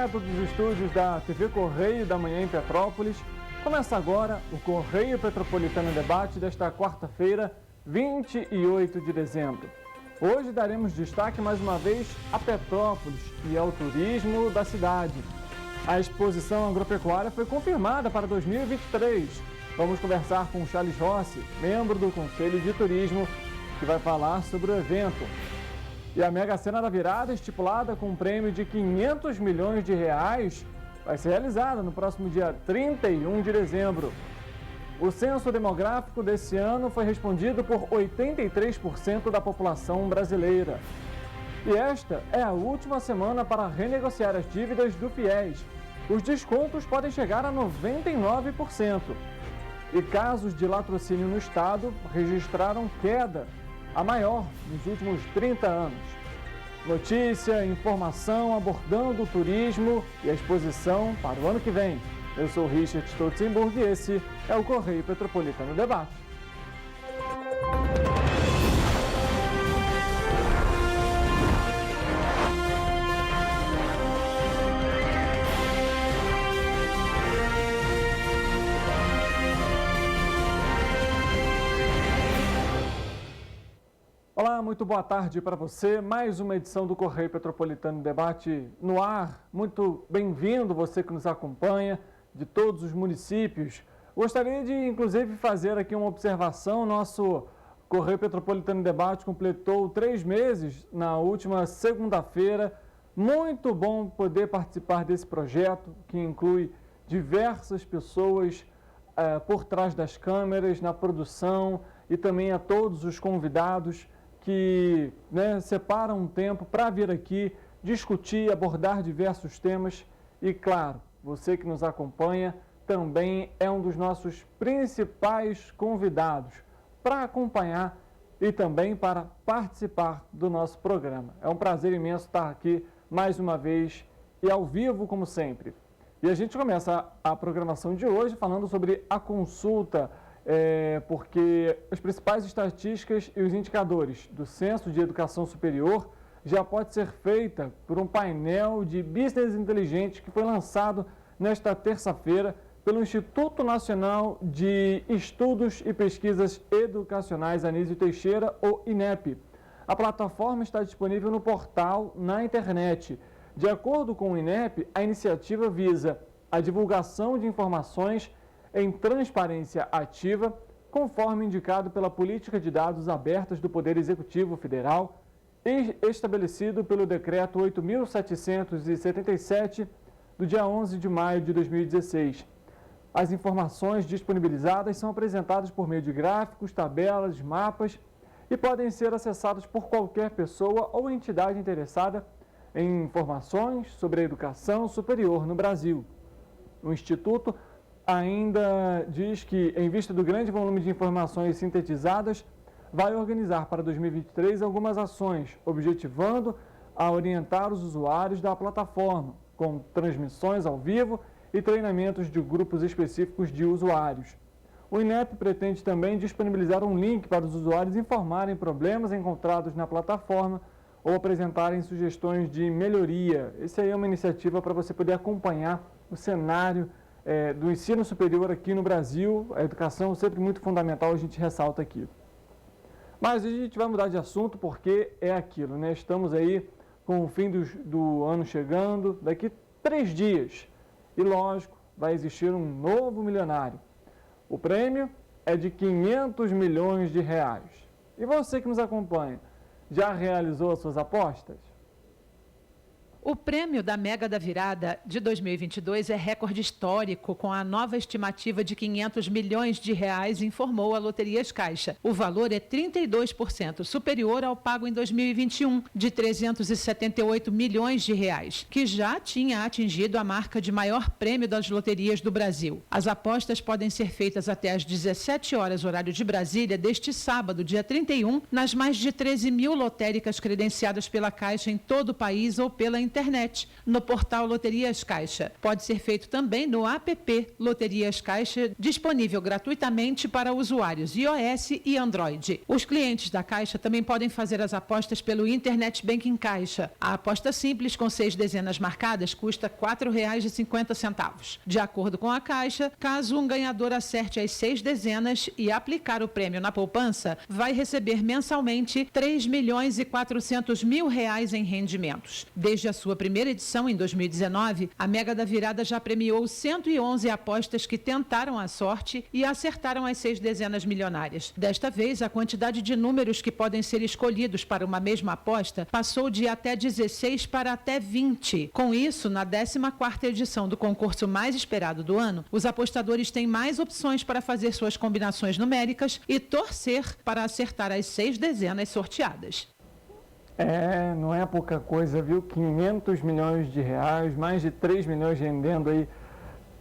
direto dos estúdios da TV Correio da Manhã em Petrópolis. Começa agora o Correio Petropolitano Debate desta quarta-feira, 28 de dezembro. Hoje daremos destaque mais uma vez a Petrópolis e ao turismo da cidade. A exposição agropecuária foi confirmada para 2023. Vamos conversar com Charles Rossi, membro do Conselho de Turismo, que vai falar sobre o evento. E a Mega Sena da Virada, estipulada com um prêmio de R$500 milhões, vai ser realizada no próximo dia 31 de dezembro. O censo demográfico desse ano foi respondido por 83% da população brasileira. E esta é a última semana para renegociar as dívidas do FIES. Os descontos podem chegar a 99%. E casos de latrocínio no estado registraram queda, a maior nos últimos 30 anos. Notícia, informação abordando o turismo e a exposição para o ano que vem. Eu sou Richard Stolzenburg e esse é o Correio Petropolitano Debate. Olá, muito boa tarde para você. Mais uma edição do Correio Petropolitano Debate no ar. Muito bem-vindo você que nos acompanha de todos os municípios. Gostaria de, inclusive, fazer aqui uma observação. Nosso Correio Petropolitano Debate completou 3 meses na última segunda-feira. Muito bom poder participar desse projeto, que inclui diversas pessoas por trás das câmeras, na produção, e também a todos os convidados que separam um tempo para vir aqui discutir, abordar diversos temas. E, claro, você que nos acompanha também é um dos nossos principais convidados para acompanhar e também para participar do nosso programa. É um prazer imenso estar aqui mais uma vez e ao vivo, como sempre. E a gente começa a programação de hoje falando sobre a consulta, porque as principais estatísticas e os indicadores do Censo de Educação Superior já pode ser feita por um painel de business inteligente que foi lançado nesta terça-feira pelo Instituto Nacional de Estudos e Pesquisas Educacionais Anísio Teixeira, ou INEP. A plataforma está disponível no portal na internet. De acordo com o INEP, a iniciativa visa a divulgação de informações em transparência ativa, conforme indicado pela Política de Dados Abertas do Poder Executivo Federal e estabelecido pelo Decreto 8.777, do dia 11 de maio de 2016. As informações disponibilizadas são apresentadas por meio de gráficos, tabelas, mapas e podem ser acessadas por qualquer pessoa ou entidade interessada em informações sobre a educação superior no Brasil. O Instituto ainda diz que, em vista do grande volume de informações sintetizadas, vai organizar para 2023 algumas ações, objetivando a orientar os usuários da plataforma, com transmissões ao vivo e treinamentos de grupos específicos de usuários. O INEP pretende também disponibilizar um link para os usuários informarem problemas encontrados na plataforma ou apresentarem sugestões de melhoria. Essa aí é uma iniciativa para você poder acompanhar o cenário do ensino superior aqui no Brasil. A educação é sempre muito fundamental, a gente ressalta aqui. Mas a gente vai mudar de assunto porque é aquilo, né? Estamos aí com o fim do ano chegando, daqui 3 dias. E lógico, vai existir um novo milionário. O prêmio é de R$500 milhões. E você que nos acompanha, já realizou as suas apostas? O prêmio da Mega da Virada de 2022 é recorde histórico, com a nova estimativa de R$500 milhões, informou a Loterias Caixa. O valor é 32% superior ao pago em 2021, de R$378 milhões, que já tinha atingido a marca de maior prêmio das loterias do Brasil. As apostas podem ser feitas até às 17 horas, horário de Brasília, deste sábado, dia 31, nas mais de 13 mil lotéricas credenciadas pela Caixa em todo o país ou pela internet. internet, no portal Loterias Caixa. Pode ser feito também no app Loterias Caixa, disponível gratuitamente para usuários iOS e Android. Os clientes da Caixa também podem fazer as apostas pelo Internet Banking Caixa. A aposta simples com 6 dezenas marcadas custa R$ 4,50. De acordo com a Caixa, caso um ganhador acerte as 6 dezenas e aplicar o prêmio na poupança, vai receber mensalmente R$ 3.400.000 em rendimentos. Desde a sua primeira edição, em 2019, a Mega da Virada já premiou 111 apostas que tentaram a sorte e acertaram as 6 dezenas milionárias. Desta vez, a quantidade de números que podem ser escolhidos para uma mesma aposta passou de até 16 para até 20. Com isso, na 14ª edição do concurso mais esperado do ano, os apostadores têm mais opções para fazer suas combinações numéricas e torcer para acertar as 6 dezenas sorteadas. Não é pouca coisa, viu? 500 milhões de reais, mais de 3 milhões rendendo aí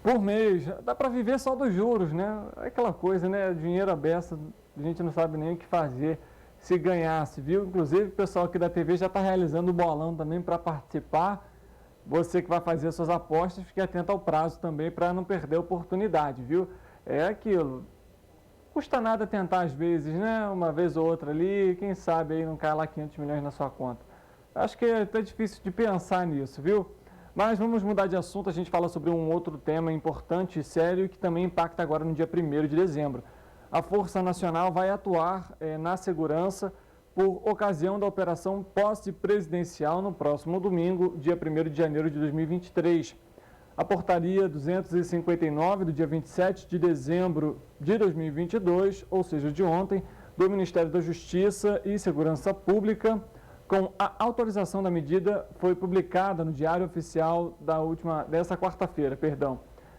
por mês. Dá para viver só dos juros, né? É aquela coisa, né? Dinheiro à beça, a gente não sabe nem o que fazer se ganhasse, viu? Inclusive o pessoal aqui da TV já está realizando o bolão também para participar. Você que vai fazer suas apostas, fique atento ao prazo também para não perder a oportunidade, viu? É aquilo. Custa nada tentar às vezes, né? Uma vez ou outra ali, quem sabe aí não cai lá 500 milhões na sua conta. Acho que é até difícil de pensar nisso, viu? Mas vamos mudar de assunto, a gente fala sobre um outro tema importante e sério que também impacta agora no dia 1º de dezembro. A Força Nacional vai atuar na segurança por ocasião da Operação Posse Presidencial no próximo domingo, dia 1º de janeiro de 2023. A portaria 259 do dia 27 de dezembro de 2022, ou seja, de ontem, do Ministério da Justiça e Segurança Pública, com a autorização da medida, foi publicada no Diário Oficial desta quarta-feira.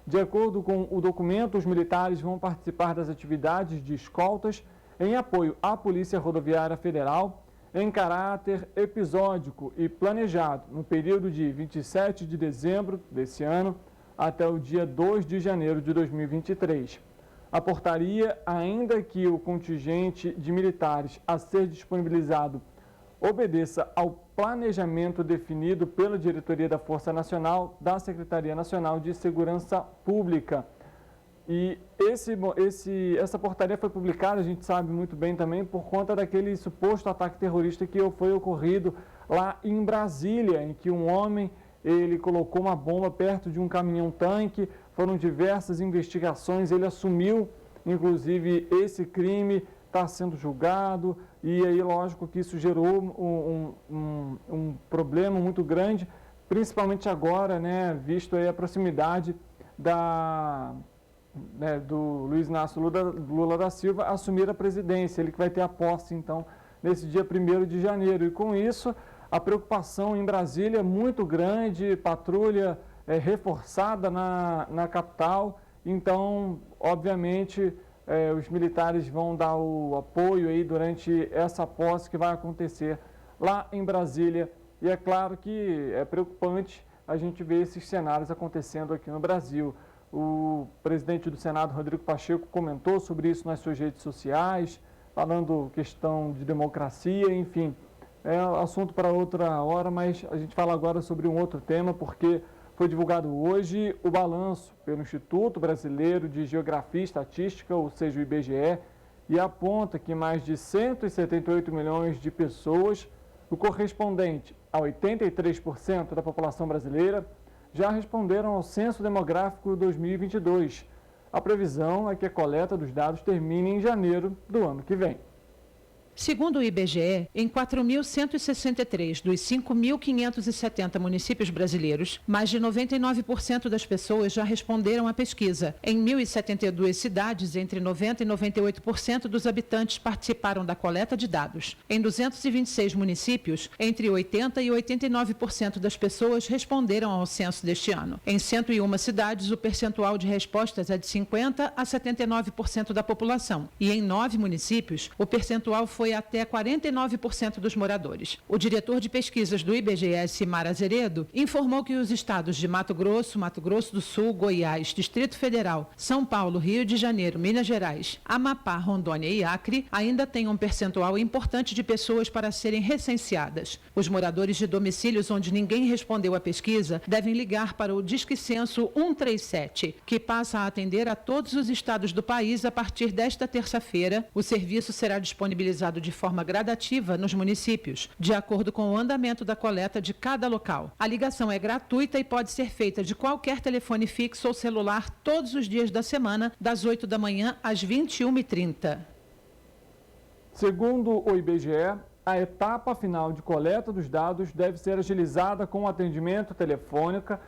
De acordo com o documento, os militares vão participar das atividades de escoltas em apoio à Polícia Rodoviária Federal, em caráter episódico e planejado, no período de 27 de dezembro desse ano até o dia 2 de janeiro de 2023. A portaria, ainda que o contingente de militares a ser disponibilizado obedeça ao planejamento definido pela Diretoria da Força Nacional da Secretaria Nacional de Segurança Pública. E essa portaria foi publicada, a gente sabe muito bem também, por conta daquele suposto ataque terrorista que foi ocorrido lá em Brasília, em que um homem ele colocou uma bomba perto de um caminhão-tanque. Foram diversas investigações, ele assumiu, inclusive, esse crime, está sendo julgado, e aí, lógico que isso gerou um problema muito grande, principalmente agora, né, visto aí a proximidade do Luiz Inácio Lula da Silva assumir a presidência, ele que vai ter a posse, então, nesse dia 1º de janeiro. E com isso, a preocupação em Brasília é muito grande, patrulha reforçada na capital, então, obviamente, os militares vão dar o apoio aí durante essa posse que vai acontecer lá em Brasília. E é claro que é preocupante a gente ver esses cenários acontecendo aqui no Brasil. O presidente do Senado, Rodrigo Pacheco, comentou sobre isso nas suas redes sociais, falando questão de democracia, enfim. É assunto para outra hora, mas a gente fala agora sobre um outro tema, porque foi divulgado hoje o balanço pelo Instituto Brasileiro de Geografia e Estatística, ou seja, o IBGE, e aponta que mais de 178 milhões de pessoas, o correspondente a 83% da população brasileira, já responderam ao Censo Demográfico 2022. A previsão é que a coleta dos dados termine em janeiro do ano que vem. Segundo o IBGE, em 4.163 dos 5.570 municípios brasileiros, mais de 99% das pessoas já responderam à pesquisa. Em 1.072 cidades, entre 90% e 98% dos habitantes participaram da coleta de dados. Em 226 municípios, entre 80% e 89% das pessoas responderam ao censo deste ano. Em 101 cidades, o percentual de respostas é de 50% a 79% da população. E em 9 municípios, o percentual foi foi até 49% dos moradores. O diretor de pesquisas do IBGE, Simar Azeredo, informou que os estados de Mato Grosso do Sul, Goiás, Distrito Federal, São Paulo, Rio de Janeiro, Minas Gerais, Amapá, Rondônia e Acre ainda têm um percentual importante de pessoas para serem recenseadas. Os moradores de domicílios onde ninguém respondeu à pesquisa devem ligar para o Disque Censo 137, que passa a atender a todos os estados do país a partir desta terça-feira. O serviço será disponibilizado de forma gradativa nos municípios, de acordo com o andamento da coleta de cada local. A ligação é gratuita e pode ser feita de qualquer telefone fixo ou celular todos os dias da semana, das 8 da manhã às 21h30. Segundo o IBGE, a etapa final de coleta dos dados deve ser agilizada com o atendimento telefônico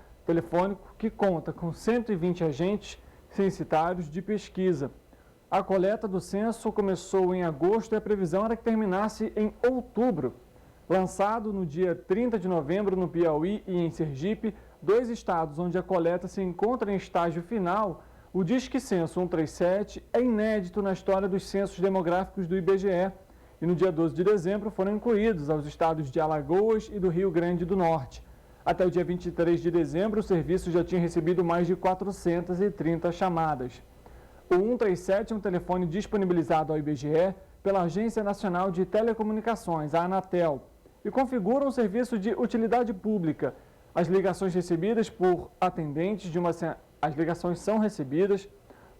que conta com 120 agentes censitários de pesquisa. A coleta do censo começou em agosto e a previsão era que terminasse em outubro. Lançado no dia 30 de novembro no Piauí e em Sergipe, 2 estados onde a coleta se encontra em estágio final, o Disque Censo 137 é inédito na história dos censos demográficos do IBGE e no dia 12 de dezembro foram incluídos aos estados de Alagoas e do Rio Grande do Norte. Até o dia 23 de dezembro, o serviço já tinha recebido mais de 430 chamadas. O 137 é um telefone disponibilizado ao IBGE pela Agência Nacional de Telecomunicações, a Anatel, e configura um serviço de utilidade pública. As ligações são recebidas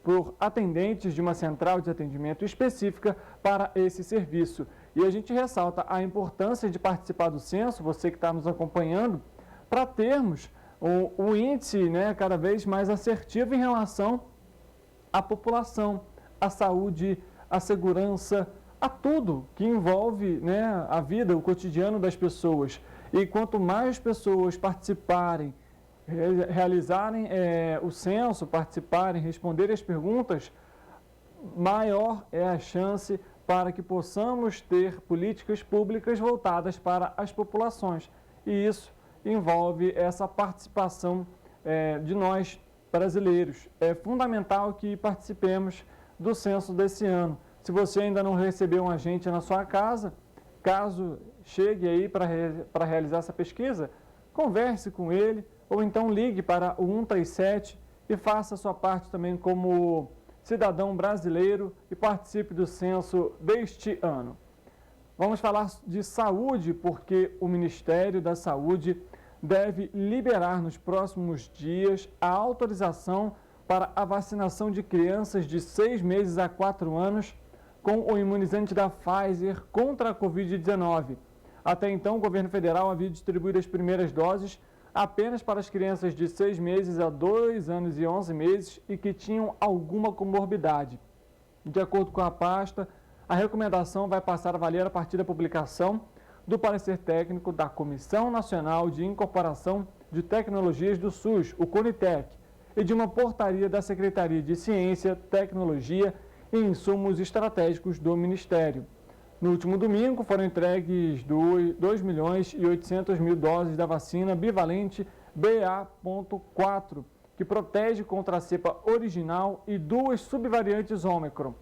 por atendentes de uma central de atendimento específica para esse serviço. E a gente ressalta a importância de participar do censo, você que está nos acompanhando, para termos um índice, cada vez mais assertivo em relação à população, à saúde, à segurança, a tudo que envolve a vida, o cotidiano das pessoas. E quanto mais pessoas participarem, realizarem o censo, participarem, responderem as perguntas, maior é a chance para que possamos ter políticas públicas voltadas para as populações. E isso envolve essa participação de nós, brasileiros. É fundamental que participemos do censo desse ano. Se você ainda não recebeu um agente na sua casa, caso chegue aí para realizar essa pesquisa, converse com ele ou então ligue para o 137 e faça a sua parte também como cidadão brasileiro e participe do censo deste ano. Vamos falar de saúde, porque o Ministério da Saúde deve liberar nos próximos dias a autorização para a vacinação de crianças de 6 meses a 4 anos com o imunizante da Pfizer contra a Covid-19. Até então, o governo federal havia distribuído as primeiras doses apenas para as crianças de 6 meses a 2 anos e 11 meses e que tinham alguma comorbidade. De acordo com a pasta, a recomendação vai passar a valer a partir da publicação do parecer técnico da Comissão Nacional de Incorporação de Tecnologias do SUS, o CONITEC, e de uma portaria da Secretaria de Ciência, Tecnologia e Insumos Estratégicos do Ministério. No último domingo, foram entregues 2.800.000 doses da vacina bivalente BA.4, que protege contra a cepa original e 2 subvariantes Ômicron.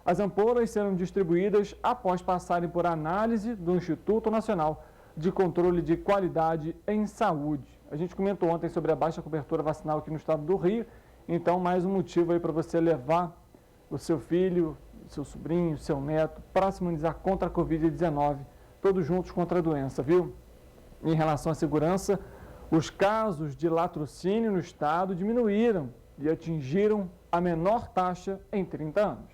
As ampolas serão distribuídas após passarem por análise do Instituto Nacional de Controle de Qualidade em Saúde. A gente comentou ontem sobre a baixa cobertura vacinal aqui no estado do Rio, então mais um motivo aí para você levar o seu filho, seu sobrinho, seu neto, para se imunizar contra a Covid-19, todos juntos contra a doença, viu? Em relação à segurança, os casos de latrocínio no estado diminuíram e atingiram a menor taxa em 30 anos.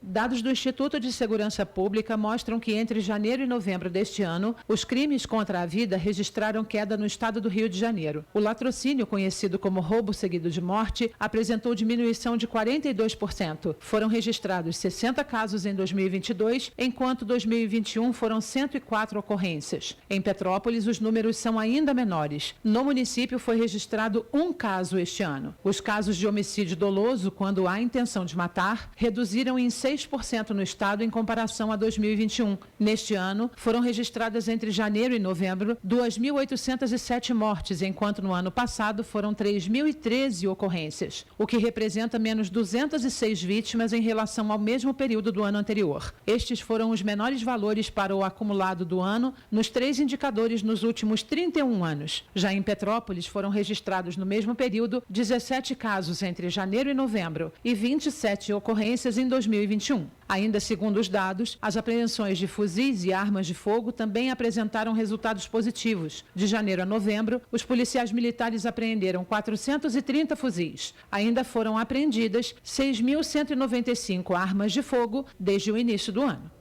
Dados do Instituto de Segurança Pública mostram que entre janeiro e novembro deste ano, os crimes contra a vida registraram queda no estado do Rio de Janeiro. O latrocínio, conhecido como roubo seguido de morte, apresentou diminuição de 42%. Foram registrados 60 casos em 2022, enquanto 2021 foram 104 ocorrências. Em Petrópolis, os números são ainda menores. No município foi registrado 1 caso este ano. Os casos de homicídio doloso, quando há intenção de matar, reduziram em 6% 6% no estado em comparação a 2021. Neste ano, foram registradas entre janeiro e novembro 2.807 mortes, enquanto no ano passado foram 3.013 ocorrências, o que representa menos 206 vítimas em relação ao mesmo período do ano anterior. Estes foram os menores valores para o acumulado do ano nos 3 indicadores nos últimos 31 anos. Já em Petrópolis, foram registrados no mesmo período 17 casos entre janeiro e novembro e 27 ocorrências em 2021. Ainda segundo os dados, as apreensões de fuzis e armas de fogo também apresentaram resultados positivos. De janeiro a novembro, os policiais militares apreenderam 430 fuzis. Ainda foram apreendidas 6.195 armas de fogo desde o início do ano.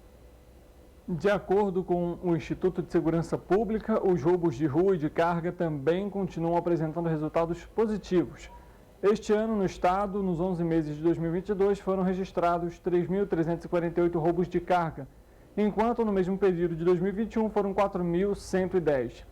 De acordo com o Instituto de Segurança Pública, os roubos de rua e de carga também continuam apresentando resultados positivos. Este ano, no estado, nos 11 meses de 2022, foram registrados 3.348 roubos de carga, enquanto no mesmo período de 2021 foram 4.110.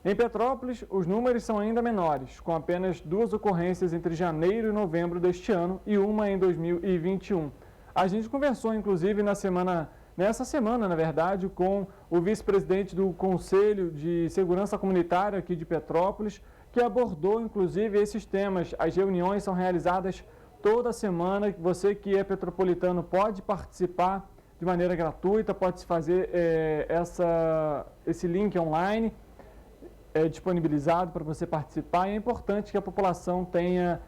Em Petrópolis, os números são ainda menores, com apenas 2 ocorrências entre janeiro e novembro deste ano e uma em 2021. A gente conversou, inclusive, nessa semana, na verdade, com o vice-presidente do Conselho de Segurança Comunitária aqui de Petrópolis, que abordou, inclusive, esses temas. As reuniões são realizadas toda semana. Você que é petropolitano pode participar de maneira gratuita, pode fazer esse link online, disponibilizado para você participar. E é importante que a população tenha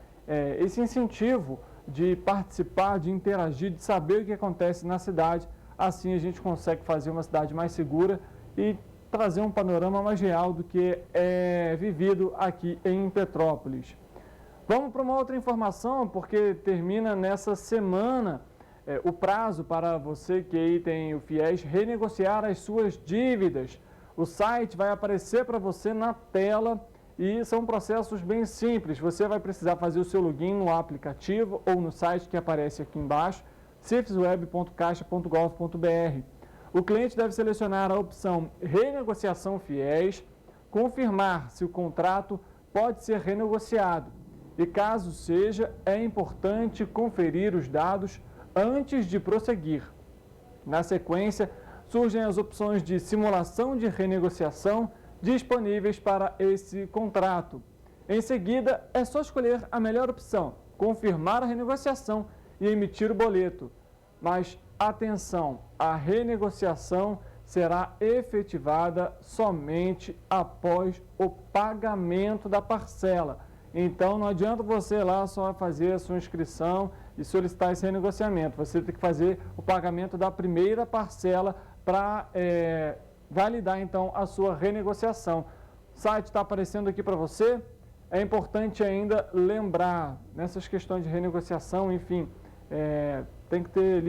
esse incentivo de participar, de interagir, de saber o que acontece na cidade. Assim a gente consegue fazer uma cidade mais segura e trazer um panorama mais real do que é vivido aqui em Petrópolis. Vamos para uma outra informação, porque termina nessa semana o prazo para você que aí tem o FIES renegociar as suas dívidas. O site vai aparecer para você na tela e são processos bem simples. Você vai precisar fazer o seu login no aplicativo ou no site que aparece aqui embaixo, cifesweb.caixa.gov.br. O cliente deve selecionar a opção Renegociação FIES, confirmar se o contrato pode ser renegociado e, caso seja, é importante conferir os dados antes de prosseguir. Na sequência, surgem as opções de simulação de renegociação disponíveis para esse contrato. Em seguida, é só escolher a melhor opção, confirmar a renegociação e emitir o boleto. Mas atenção, a renegociação será efetivada somente após o pagamento da parcela. Então não adianta você lá só fazer a sua inscrição e solicitar esse renegociamento. Você tem que fazer o pagamento da primeira parcela para validar então a sua renegociação. O site está aparecendo aqui para você. É importante ainda lembrar, nessas questões de renegociação, enfim, tem que ter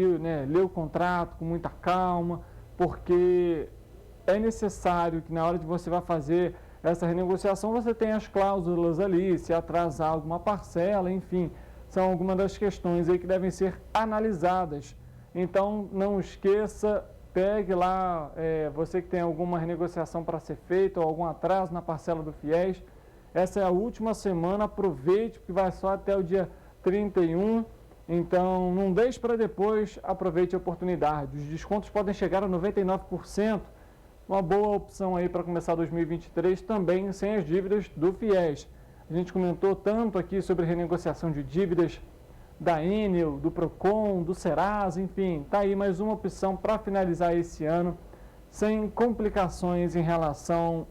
ler o contrato com muita calma, porque é necessário que na hora que você vai fazer essa renegociação você tenha as cláusulas ali, se atrasar alguma parcela, enfim, são algumas das questões aí que devem ser analisadas. Então não esqueça, pegue lá, você que tem alguma renegociação para ser feita ou algum atraso na parcela do FIES, essa é a última semana, aproveite, porque vai só até o dia 31. Então, não deixe para depois, aproveite a oportunidade. Os descontos podem chegar a 99%, uma boa opção aí para começar 2023, também sem as dívidas do FIES. A gente comentou tanto aqui sobre renegociação de dívidas da Enel, do Procon, do Serasa, enfim, está aí mais uma opção para finalizar esse ano, sem complicações em relação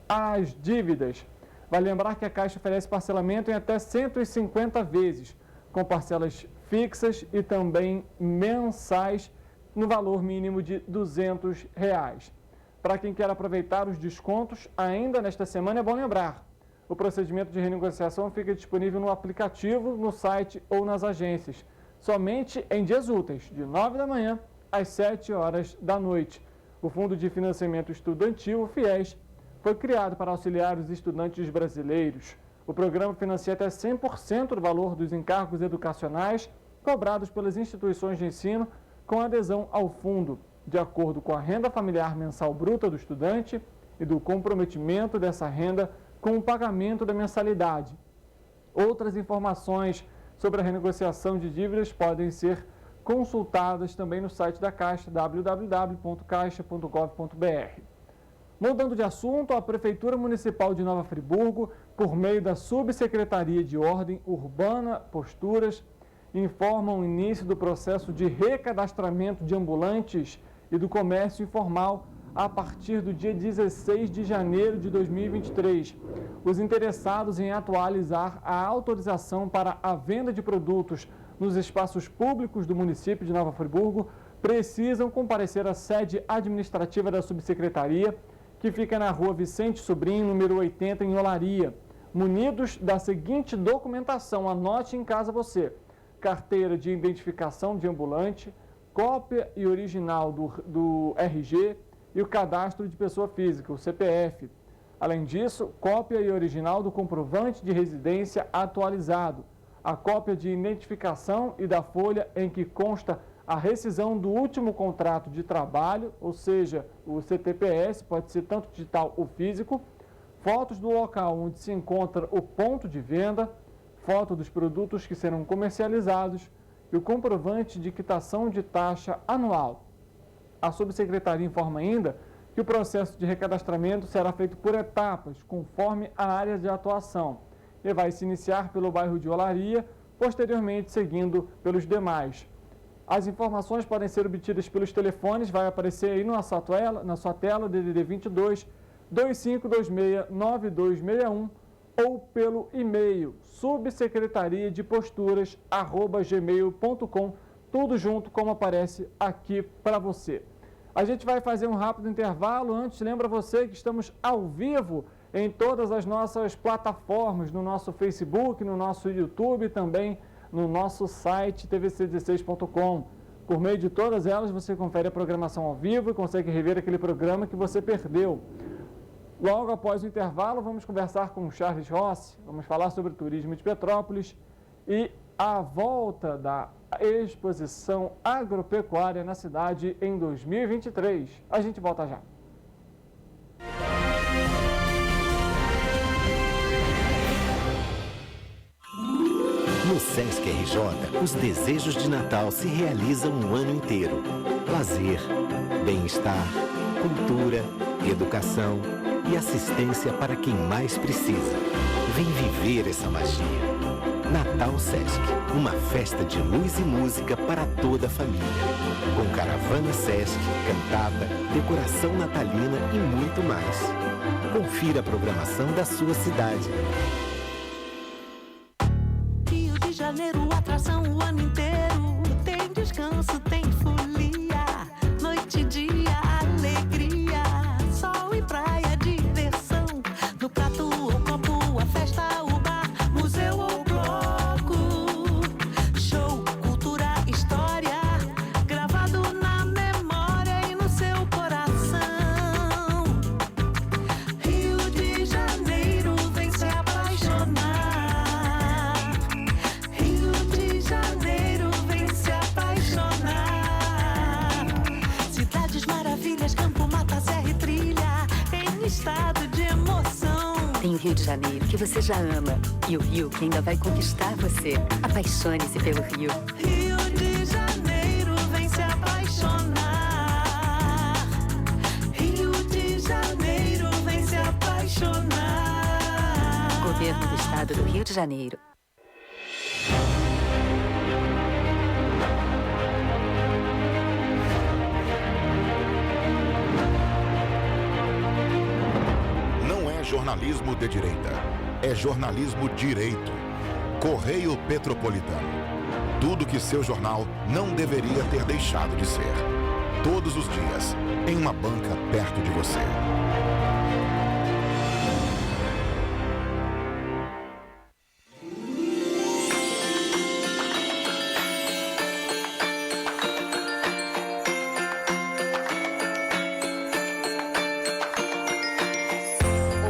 às dívidas. Vale lembrar que a Caixa oferece parcelamento em até 150 vezes, com parcelas fixas e também mensais no valor mínimo de R$ 200. Para quem quer aproveitar os descontos, ainda nesta semana é bom lembrar, o procedimento de renegociação fica disponível no aplicativo, no site ou nas agências, somente em dias úteis, de 9 da manhã às 7 horas da noite. O Fundo de Financiamento Estudantil, o FIES, foi criado para auxiliar os estudantes brasileiros. O programa financia até 100% do valor dos encargos educacionais cobrados pelas instituições de ensino com adesão ao fundo, de acordo com a renda familiar mensal bruta do estudante e do comprometimento dessa renda com o pagamento da mensalidade. Outras informações sobre a renegociação de dívidas podem ser consultadas também no site da Caixa, www.caixa.gov.br. Mudando de assunto, a Prefeitura Municipal de Nova Friburgo, por meio da Subsecretaria de Ordem Urbana, Posturas, informa o início do processo de recadastramento de ambulantes e do comércio informal a partir do dia 16 de janeiro de 2023. Os interessados em atualizar a autorização para a venda de produtos nos espaços públicos do município de Nova Friburgo precisam comparecer à sede administrativa da Subsecretaria, que fica na rua Vicente Sobrinho, número 80, em Olaria, munidos da seguinte documentação, anote em casa você: carteira de identificação de ambulante, cópia e original do RG e o cadastro de pessoa física, o CPF. Além disso, cópia e original do comprovante de residência atualizado, a cópia de identificação e da folha em que consta a rescisão do último contrato de trabalho, ou seja, o CTPS, pode ser tanto digital ou físico, fotos do local onde se encontra o ponto de venda, foto dos produtos que serão comercializados e o comprovante de quitação de taxa anual. A Subsecretaria informa ainda que o processo de recadastramento será feito por etapas, conforme a área de atuação, e vai se iniciar pelo bairro de Olaria, posteriormente seguindo pelos demais. As informações podem ser obtidas pelos telefones, vai aparecer aí na sua tela, DDD 22 2526 9261, ou pelo e-mail subsecretariadeposturas@gmail.com, tudo junto como aparece aqui para você. A gente vai fazer um rápido intervalo. Antes, lembra você que estamos ao vivo em todas as nossas plataformas, no nosso Facebook, no nosso YouTube, também no nosso site tvc16.com. Por meio de todas elas, você confere a programação ao vivo e consegue rever aquele programa que você perdeu. Logo após o intervalo, vamos conversar com o Charles Rossi, vamos falar sobre o turismo de Petrópolis e a volta da exposição agropecuária na cidade em 2023. A gente volta já. No Sesc RJ, os desejos de Natal se realizam o ano inteiro. Lazer, bem-estar, cultura, educação e assistência para quem mais precisa. Vem viver essa magia. Natal Sesc, uma festa de luz e música para toda a família. Com caravana Sesc, cantata, decoração natalina e muito mais. Confira a programação da sua cidade. Rio de Janeiro, atração o ano inteiro. Tem descanso, tem folia. Noite e dia, alegria. Sol e praia, diversão. No prato ou copo, a festa, o bar, museu ou bloco. Show, cultura, história. Gravado na memória e no seu coração. Rio de Janeiro, vem se apaixonar. Rio de Janeiro, vem se apaixonar. Cidades maravilhas, campo, mata, serra e trilha, em estado de emoção. Tem o Rio de Janeiro, que você já ama, e o Rio que ainda vai conquistar você. Apaixone-se pelo Rio. Rio de Janeiro, vem se apaixonar. Rio de Janeiro, vem se apaixonar. Governo do Estado do Rio de Janeiro. Não é jornalismo de direita, é jornalismo direito. Correio Petropolitano. Tudo que seu jornal não deveria ter deixado de ser. Todos os dias, em uma banca perto de você.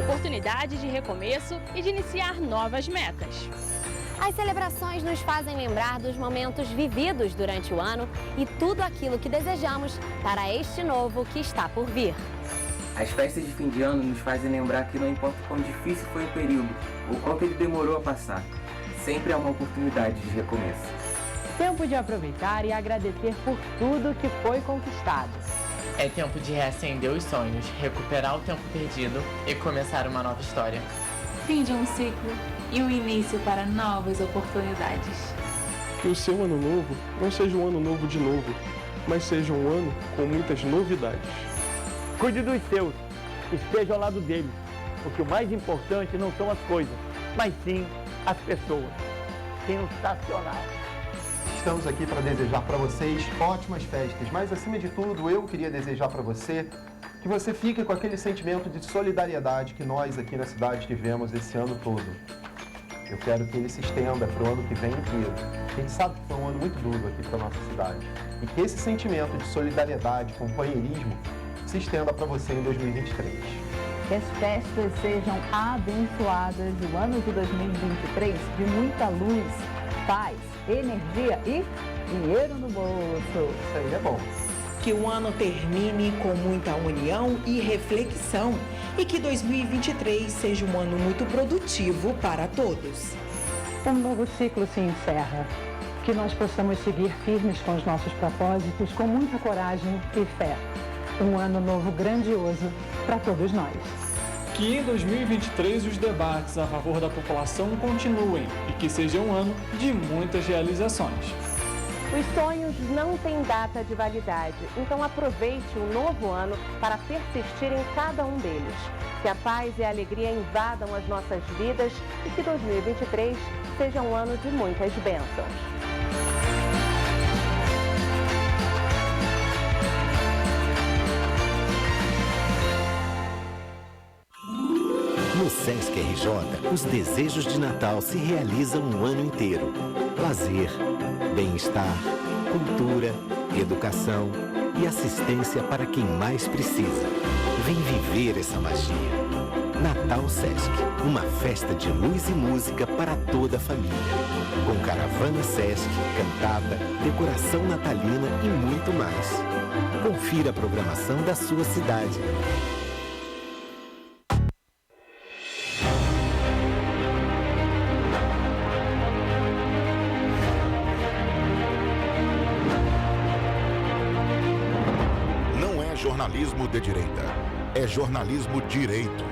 Oportunidade de recomeço e de iniciar novas metas. As celebrações nos fazem lembrar dos momentos vividos durante o ano e tudo aquilo que desejamos para este novo que está por vir. As festas de fim de ano nos fazem lembrar que não importa quão difícil foi o período ou quanto ele demorou a passar, sempre há uma oportunidade de recomeço. Tempo de aproveitar e agradecer por tudo que foi conquistado. É tempo de reacender os sonhos, recuperar o tempo perdido e começar uma nova história. Fim de um ciclo e um início para novas oportunidades. Que o seu ano novo não seja um ano novo de novo, mas seja um ano com muitas novidades. Cuide dos seus, esteja ao lado deles, porque o mais importante não são as coisas, mas sim as pessoas. Sensacional! Estamos aqui para desejar para vocês ótimas festas, mas acima de tudo eu queria desejar para você que você fique com aquele sentimento de solidariedade que nós aqui na cidade tivemos esse ano todo. Eu quero que ele se estenda para o ano que vem inteiro. A gente sabe que foi um ano muito duro aqui para a nossa cidade. E que esse sentimento de solidariedade, companheirismo, se estenda para você em 2023. Que as festas sejam abençoadas e o ano de 2023 de muita luz, paz, energia e dinheiro no bolso. Isso aí é bom. Que o ano termine com muita união e reflexão e que 2023 seja um ano muito produtivo para todos. Um novo ciclo se encerra. Que nós possamos seguir firmes com os nossos propósitos, com muita coragem e fé. Um ano novo grandioso para todos nós. Que em 2023 os debates a favor da população continuem e que seja um ano de muitas realizações. Os sonhos não têm data de validade, então aproveite o novo ano para persistir em cada um deles. Que a paz e a alegria invadam as nossas vidas e que 2023 seja um ano de muitas bênçãos. No Sesc RJ, os desejos de Natal se realizam o ano inteiro. Lazer, bem-estar, cultura, educação e assistência para quem mais precisa. Vem viver essa magia. Natal Sesc, uma festa de luz e música para toda a família. Com caravana Sesc, cantada, decoração natalina e muito mais. Confira a programação da sua cidade. Jornalismo de direita. É jornalismo direito.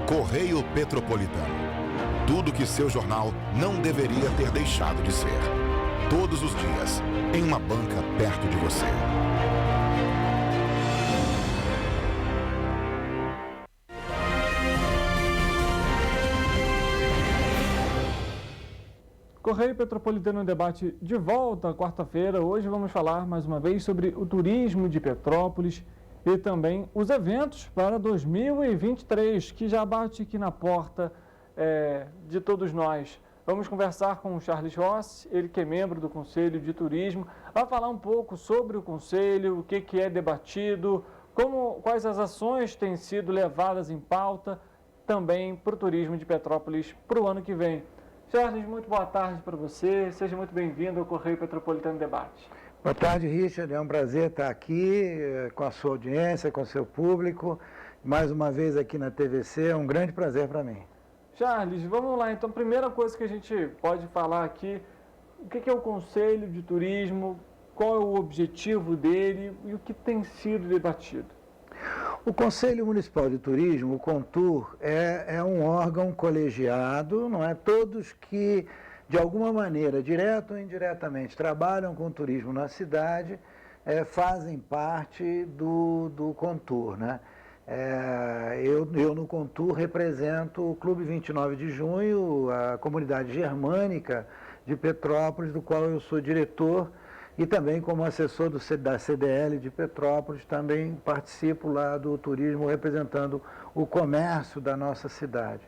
Correio Petropolitano. Tudo que seu jornal não deveria ter deixado de ser. Todos os dias, em uma banca perto de você. Correio Petropolitano em debate de volta quarta-feira. Hoje vamos falar mais uma vez sobre o turismo de Petrópolis e também os eventos para 2023, que já bate aqui na porta de todos nós. Vamos conversar com o Charles Rossi, ele que é membro do Conselho de Turismo, vai falar um pouco sobre o Conselho, o que é debatido, quais as ações têm sido levadas em pauta também para o turismo de Petrópolis para o ano que vem. Charles, muito boa tarde para você, seja muito bem-vindo ao Correio Petropolitano Debate. Boa tarde, Richard, é um prazer estar aqui com a sua audiência, com o seu público, mais uma vez aqui na TVC, é um grande prazer para mim. Charles, vamos lá, então, primeira coisa que a gente pode falar aqui, o que é o Conselho de Turismo, qual é o objetivo dele e o que tem sido debatido? O Conselho Municipal de Turismo, o CONTUR, é um órgão colegiado, não é? Todos que, de alguma maneira, direto ou indiretamente, trabalham com turismo na cidade, fazem parte do CONTUR, né? Eu no CONTUR represento o Clube 29 de Junho, a comunidade germânica de Petrópolis, do qual eu sou diretor, e também como assessor da CDL de Petrópolis, também participo lá do turismo representando o comércio da nossa cidade.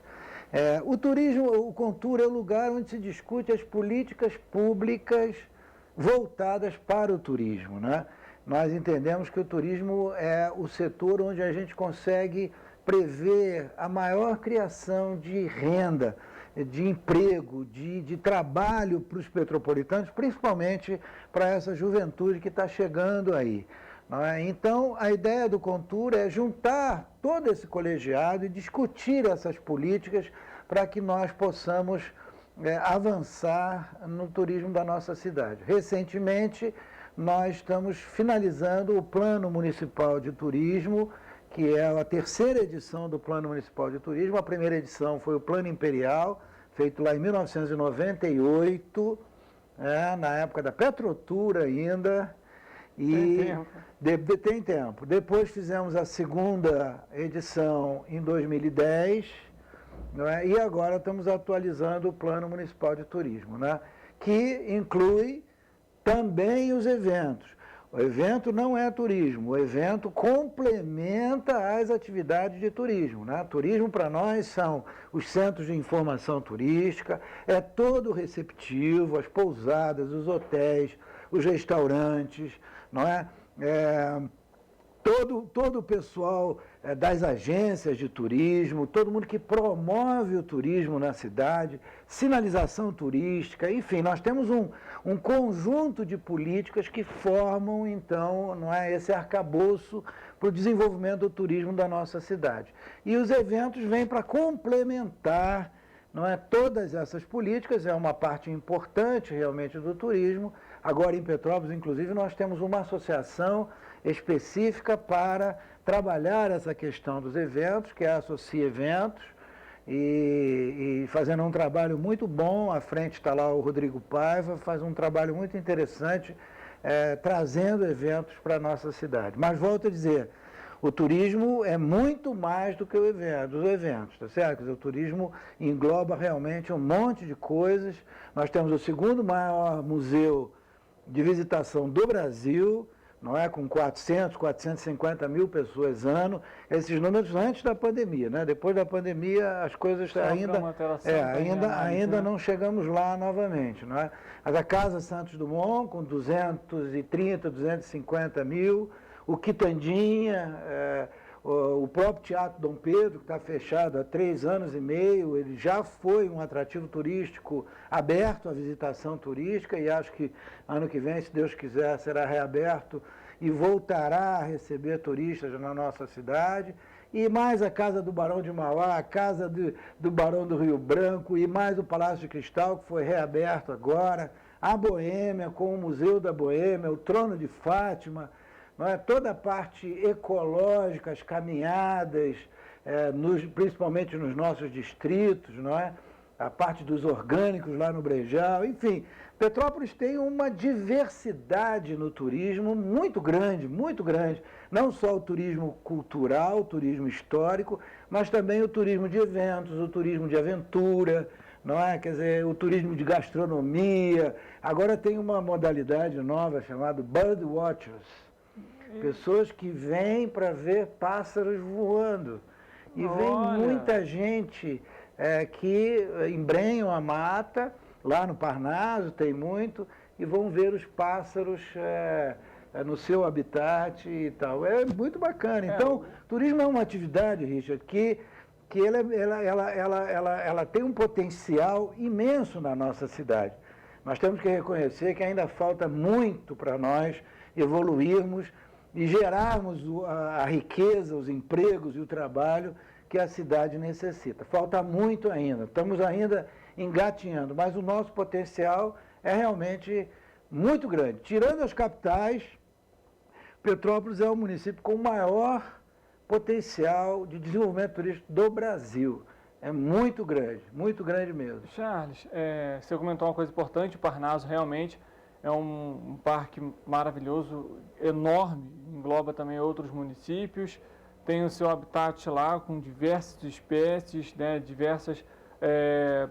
O turismo, o CONTUR é o lugar onde se discute as políticas públicas voltadas para o turismo, né? Nós entendemos que o turismo é o setor onde a gente consegue prever a maior criação de renda, de emprego, de trabalho para os petropolitanos, principalmente para essa juventude que está chegando aí. Não é? Então, a ideia do CONTUR é juntar todo esse colegiado e discutir essas políticas para que nós possamos avançar no turismo da nossa cidade. Recentemente, nós estamos finalizando o Plano Municipal de Turismo, que é a terceira edição do Plano Municipal de Turismo. A primeira edição foi o Plano Imperial, feito lá em 1998, na época da Petrotur ainda. E tem tempo. Depois fizemos a segunda edição em 2010, e agora estamos atualizando o Plano Municipal de Turismo, que inclui também os eventos. O evento não é turismo, o evento complementa as atividades de turismo. Turismo para nós são os centros de informação turística, é todo receptivo, as pousadas, os hotéis, os restaurantes, não é? Todo o pessoal das agências de turismo, todo mundo que promove o turismo na cidade, sinalização turística, enfim, nós temos um conjunto de políticas que formam, então, esse arcabouço para o desenvolvimento do turismo da nossa cidade. E os eventos vêm para complementar todas essas políticas, é uma parte importante realmente do turismo. Agora em Petrópolis, inclusive, nós temos uma associação específica para trabalhar essa questão dos eventos, que é a Associa Eventos, e fazendo um trabalho muito bom. À frente está lá o Rodrigo Paiva, faz um trabalho muito interessante, trazendo eventos para a nossa cidade. Mas volto a dizer, o turismo é muito mais do que os eventos, tá certo? O turismo engloba realmente um monte de coisas. Nós temos o segundo maior museu de visitação do Brasil, com 450 mil pessoas ano. Esses números antes da pandemia, Depois da pandemia as coisas ainda não chegamos lá novamente, Mas a Casa Santos Dumont com 230, 250 mil, o Quitandinha, o próprio Teatro Dom Pedro, que está fechado há 3 anos e meio, ele já foi um atrativo turístico aberto à visitação turística, e acho que ano que vem, se Deus quiser, será reaberto e voltará a receber turistas na nossa cidade. E mais a Casa do Barão de Mauá, a Casa do Barão do Rio Branco, e mais o Palácio de Cristal, que foi reaberto agora, a Boêmia, com o Museu da Boêmia, o Trono de Fátima, toda a parte ecológica, as caminhadas, principalmente nos nossos distritos, a parte dos orgânicos lá no Brejal, enfim. Petrópolis tem uma diversidade no turismo muito grande, não só o turismo cultural, o turismo histórico, mas também o turismo de eventos, o turismo de aventura, Quer dizer, o turismo de gastronomia. Agora tem uma modalidade nova chamada Bird Watchers. Pessoas que vêm para ver pássaros voando. E vem muita gente que embrenham a mata, lá no Parnaso tem muito, e vão ver os pássaros no seu habitat e tal. É muito bacana. Então, turismo é uma atividade, Richard, que ela tem um potencial imenso na nossa cidade. Nós temos que reconhecer que ainda falta muito para nós evoluirmos e gerarmos a riqueza, os empregos e o trabalho que a cidade necessita. Falta muito ainda, estamos ainda engatinhando, mas o nosso potencial é realmente muito grande. Tirando as capitais, Petrópolis é o município com o maior potencial de desenvolvimento turístico do Brasil. É muito grande mesmo. Charles, você comentou uma coisa importante, o Parnaso realmente é um parque maravilhoso, enorme, engloba também outros municípios, tem o seu habitat lá com diversas espécies, diversas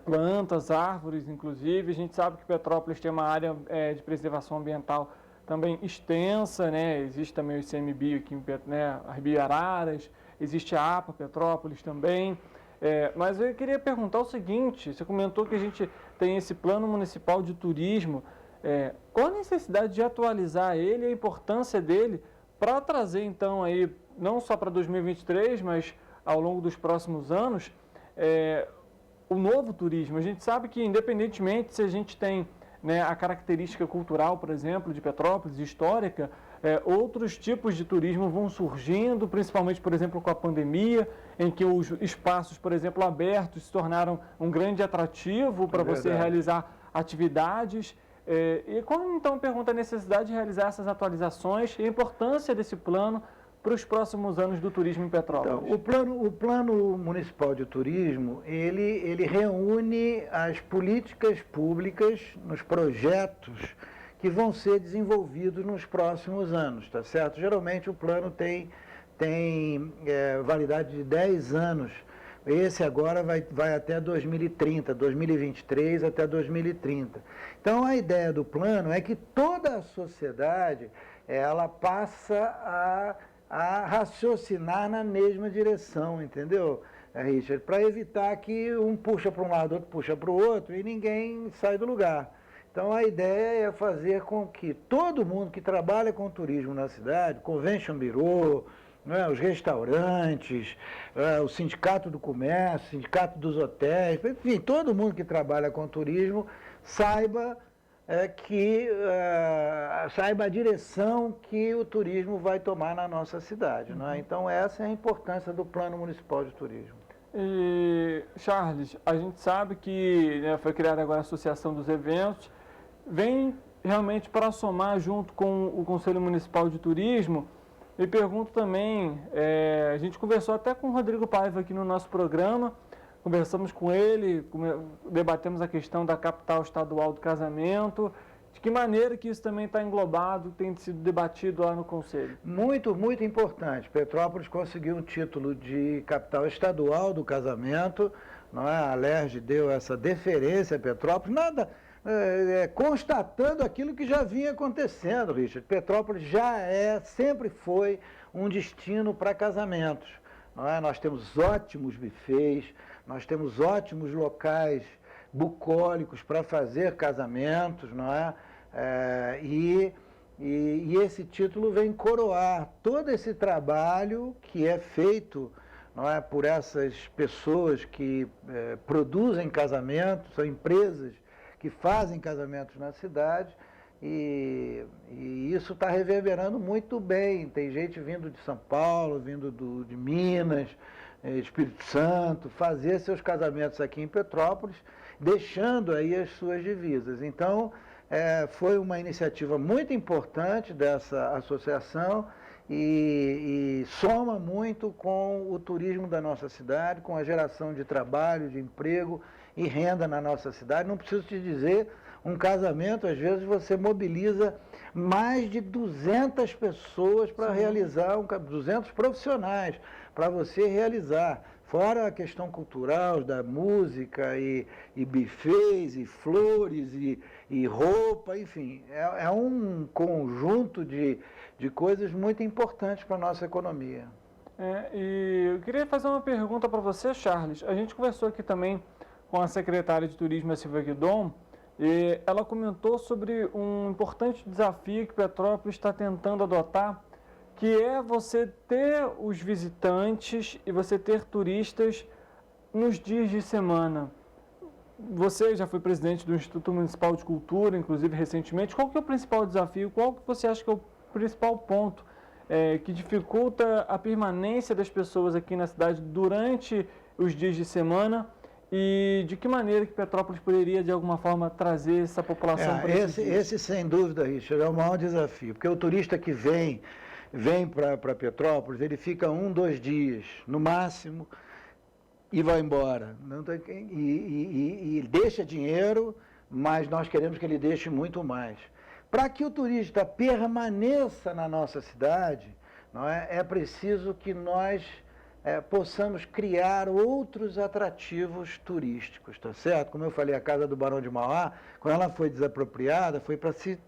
plantas, árvores, inclusive. A gente sabe que Petrópolis tem uma área de preservação ambiental também extensa, Existe também o ICMBio aqui em Araras, existe a APA Petrópolis também. Mas eu queria perguntar o seguinte, você comentou que a gente tem esse Plano Municipal de Turismo, qual a necessidade de atualizar ele, a importância dele para trazer então aí, não só para 2023, mas ao longo dos próximos anos, o novo turismo? A gente sabe que independentemente se a gente tem a característica cultural, por exemplo, de Petrópolis, histórica, outros tipos de turismo vão surgindo, principalmente, por exemplo, com a pandemia, em que os espaços, por exemplo, abertos se tornaram um grande atrativo para você realizar atividades. E quando então pergunta a necessidade de realizar essas atualizações e a importância desse plano para os próximos anos do turismo em Petrópolis? Então, o plano municipal de turismo, ele reúne as políticas públicas nos projetos que vão ser desenvolvidos nos próximos anos, tá certo? Geralmente o plano tem validade de 10 anos. Esse agora vai até 2030, 2023 até 2030. Então a ideia do plano é que toda a sociedade ela passa a raciocinar na mesma direção, entendeu, Richard? Para evitar que um puxa para um lado, outro puxa para o outro e ninguém sai do lugar. Então a ideia é fazer com que todo mundo que trabalha com turismo na cidade, Convention Bureau, os restaurantes, o sindicato do comércio, o sindicato dos hotéis, enfim, todo mundo que trabalha com turismo saiba a direção que o turismo vai tomar na nossa cidade. Não é? Então essa é a importância do Plano Municipal de Turismo. E, Charles, a gente sabe que foi criada agora a Associação dos Eventos, vem realmente para somar junto com o Conselho Municipal de Turismo. E pergunto também, a gente conversou até com o Rodrigo Paiva aqui no nosso programa, conversamos com ele, debatemos a questão da capital estadual do casamento, de que maneira que isso também está englobado, tem sido debatido lá no Conselho? Muito, muito importante. Petrópolis conseguiu um título de capital estadual do casamento, não é? A Alerj deu essa deferência a Petrópolis, constatando aquilo que já vinha acontecendo, Richard. Petrópolis sempre foi um destino para casamentos. Não é? Nós temos ótimos buffets, nós temos ótimos locais bucólicos para fazer casamentos, não é? E esse título vem coroar todo esse trabalho que é feito, não é, por essas pessoas que produzem casamentos, são empresas que fazem casamentos na cidade, e isso está reverberando muito bem. Tem gente vindo de São Paulo, vindo de Minas, Espírito Santo, fazer seus casamentos aqui em Petrópolis, deixando aí as suas divisas. Então, foi uma iniciativa muito importante dessa associação e soma muito com o turismo da nossa cidade, com a geração de trabalho, de emprego e renda na nossa cidade. Não preciso te dizer, um casamento, às vezes, você mobiliza mais de 200 pessoas para realizar, 200 profissionais para você realizar. Fora a questão cultural, da música e buffets, e flores, e roupa, enfim. É um conjunto de coisas muito importantes para a nossa economia. E eu queria fazer uma pergunta para você, Charles. A gente conversou aqui também com a secretária de Turismo, a Silvia Guidon, e ela comentou sobre um importante desafio que Petrópolis está tentando adotar, que é você ter os visitantes e você ter turistas nos dias de semana. Você já foi presidente do Instituto Municipal de Cultura, inclusive recentemente. Qual que é o principal desafio? Qual que você acha que é o principal ponto que dificulta a permanência das pessoas aqui na cidade durante os dias de semana? E de que maneira que Petrópolis poderia, de alguma forma, trazer essa população para esse, sem dúvida, Richard, é o maior desafio. Porque o turista que vem para Petrópolis, ele fica 1, 2 dias, no máximo, e vai embora. E deixa dinheiro, mas nós queremos que ele deixe muito mais. Para que o turista permaneça na nossa cidade, não é preciso que nós possamos criar outros atrativos turísticos, tá certo? Como eu falei, a Casa do Barão de Mauá, quando ela foi desapropriada, foi para se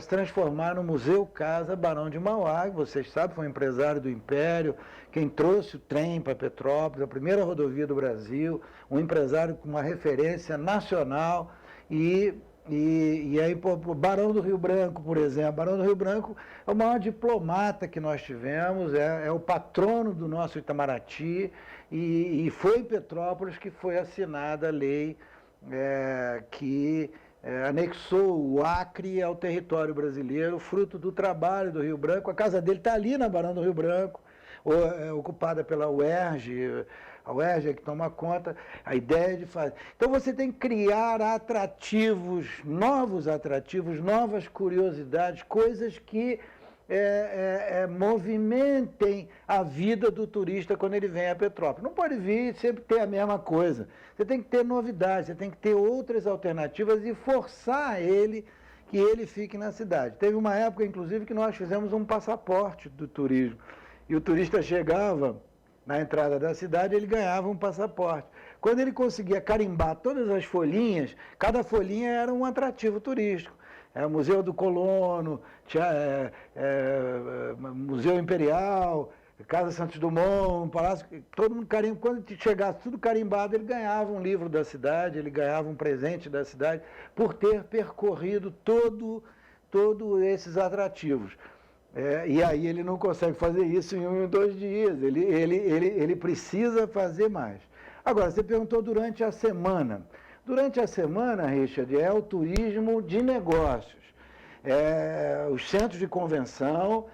transformar no Museu Casa Barão de Mauá, que vocês sabem, foi um empresário do Império, quem trouxe o trem para Petrópolis, a primeira rodovia do Brasil, um empresário com uma referência nacional, e aí, o Barão do Rio Branco, por exemplo, Barão do Rio Branco é o maior diplomata que nós tivemos, é o patrono do nosso Itamaraty, e foi em Petrópolis que foi assinada a lei que anexou o Acre ao território brasileiro, fruto do trabalho do Rio Branco. A casa dele está ali na Barão do Rio Branco, ocupada pela UERJ, a UERJ é que toma conta, a ideia de fazer. Então você tem que criar atrativos, novas curiosidades, coisas que movimentem a vida do turista quando ele vem a Petrópolis. Não pode vir sempre ter a mesma coisa. Você tem que ter novidades, você tem que ter outras alternativas e forçar que ele fique na cidade. Teve uma época, inclusive, que nós fizemos um passaporte do turismo. E o turista chegava na entrada da cidade, ele ganhava um passaporte. Quando ele conseguia carimbar todas as folhinhas, cada folhinha era um atrativo turístico. Era o Museu do Colono, Museu Imperial, Casa Santos Dumont, Palácio, todo mundo carimba. Quando chegasse tudo carimbado, ele ganhava um livro da cidade, ele ganhava um presente da cidade, por ter percorrido todos esses atrativos. E aí ele não consegue fazer isso em 1 ou 2 dias, ele precisa fazer mais. Agora, você perguntou durante a semana. Durante a semana, Richard, é o turismo de negócios. Os centros de convenção,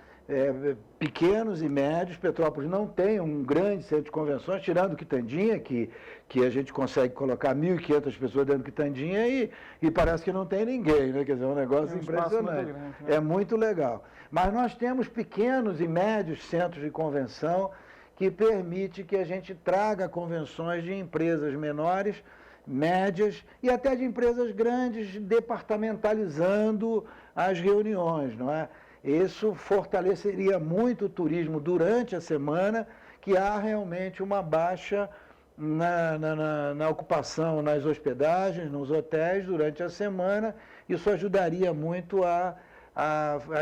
pequenos e médios. Petrópolis não tem um grande centro de convenções, tirando o Quitandinha, que a gente consegue colocar 1.500 pessoas dentro do Quitandinha e parece que não tem ninguém, né? Quer dizer, é um negócio impressionante. Muito grande, né? É muito legal. Mas nós temos pequenos e médios centros de convenção que permite que a gente traga convenções de empresas menores, médias e até de empresas grandes, departamentalizando as reuniões, não é? Isso fortaleceria muito o turismo durante a semana, que há realmente uma baixa na ocupação, nas hospedagens, nos hotéis durante a semana. Isso ajudaria muito a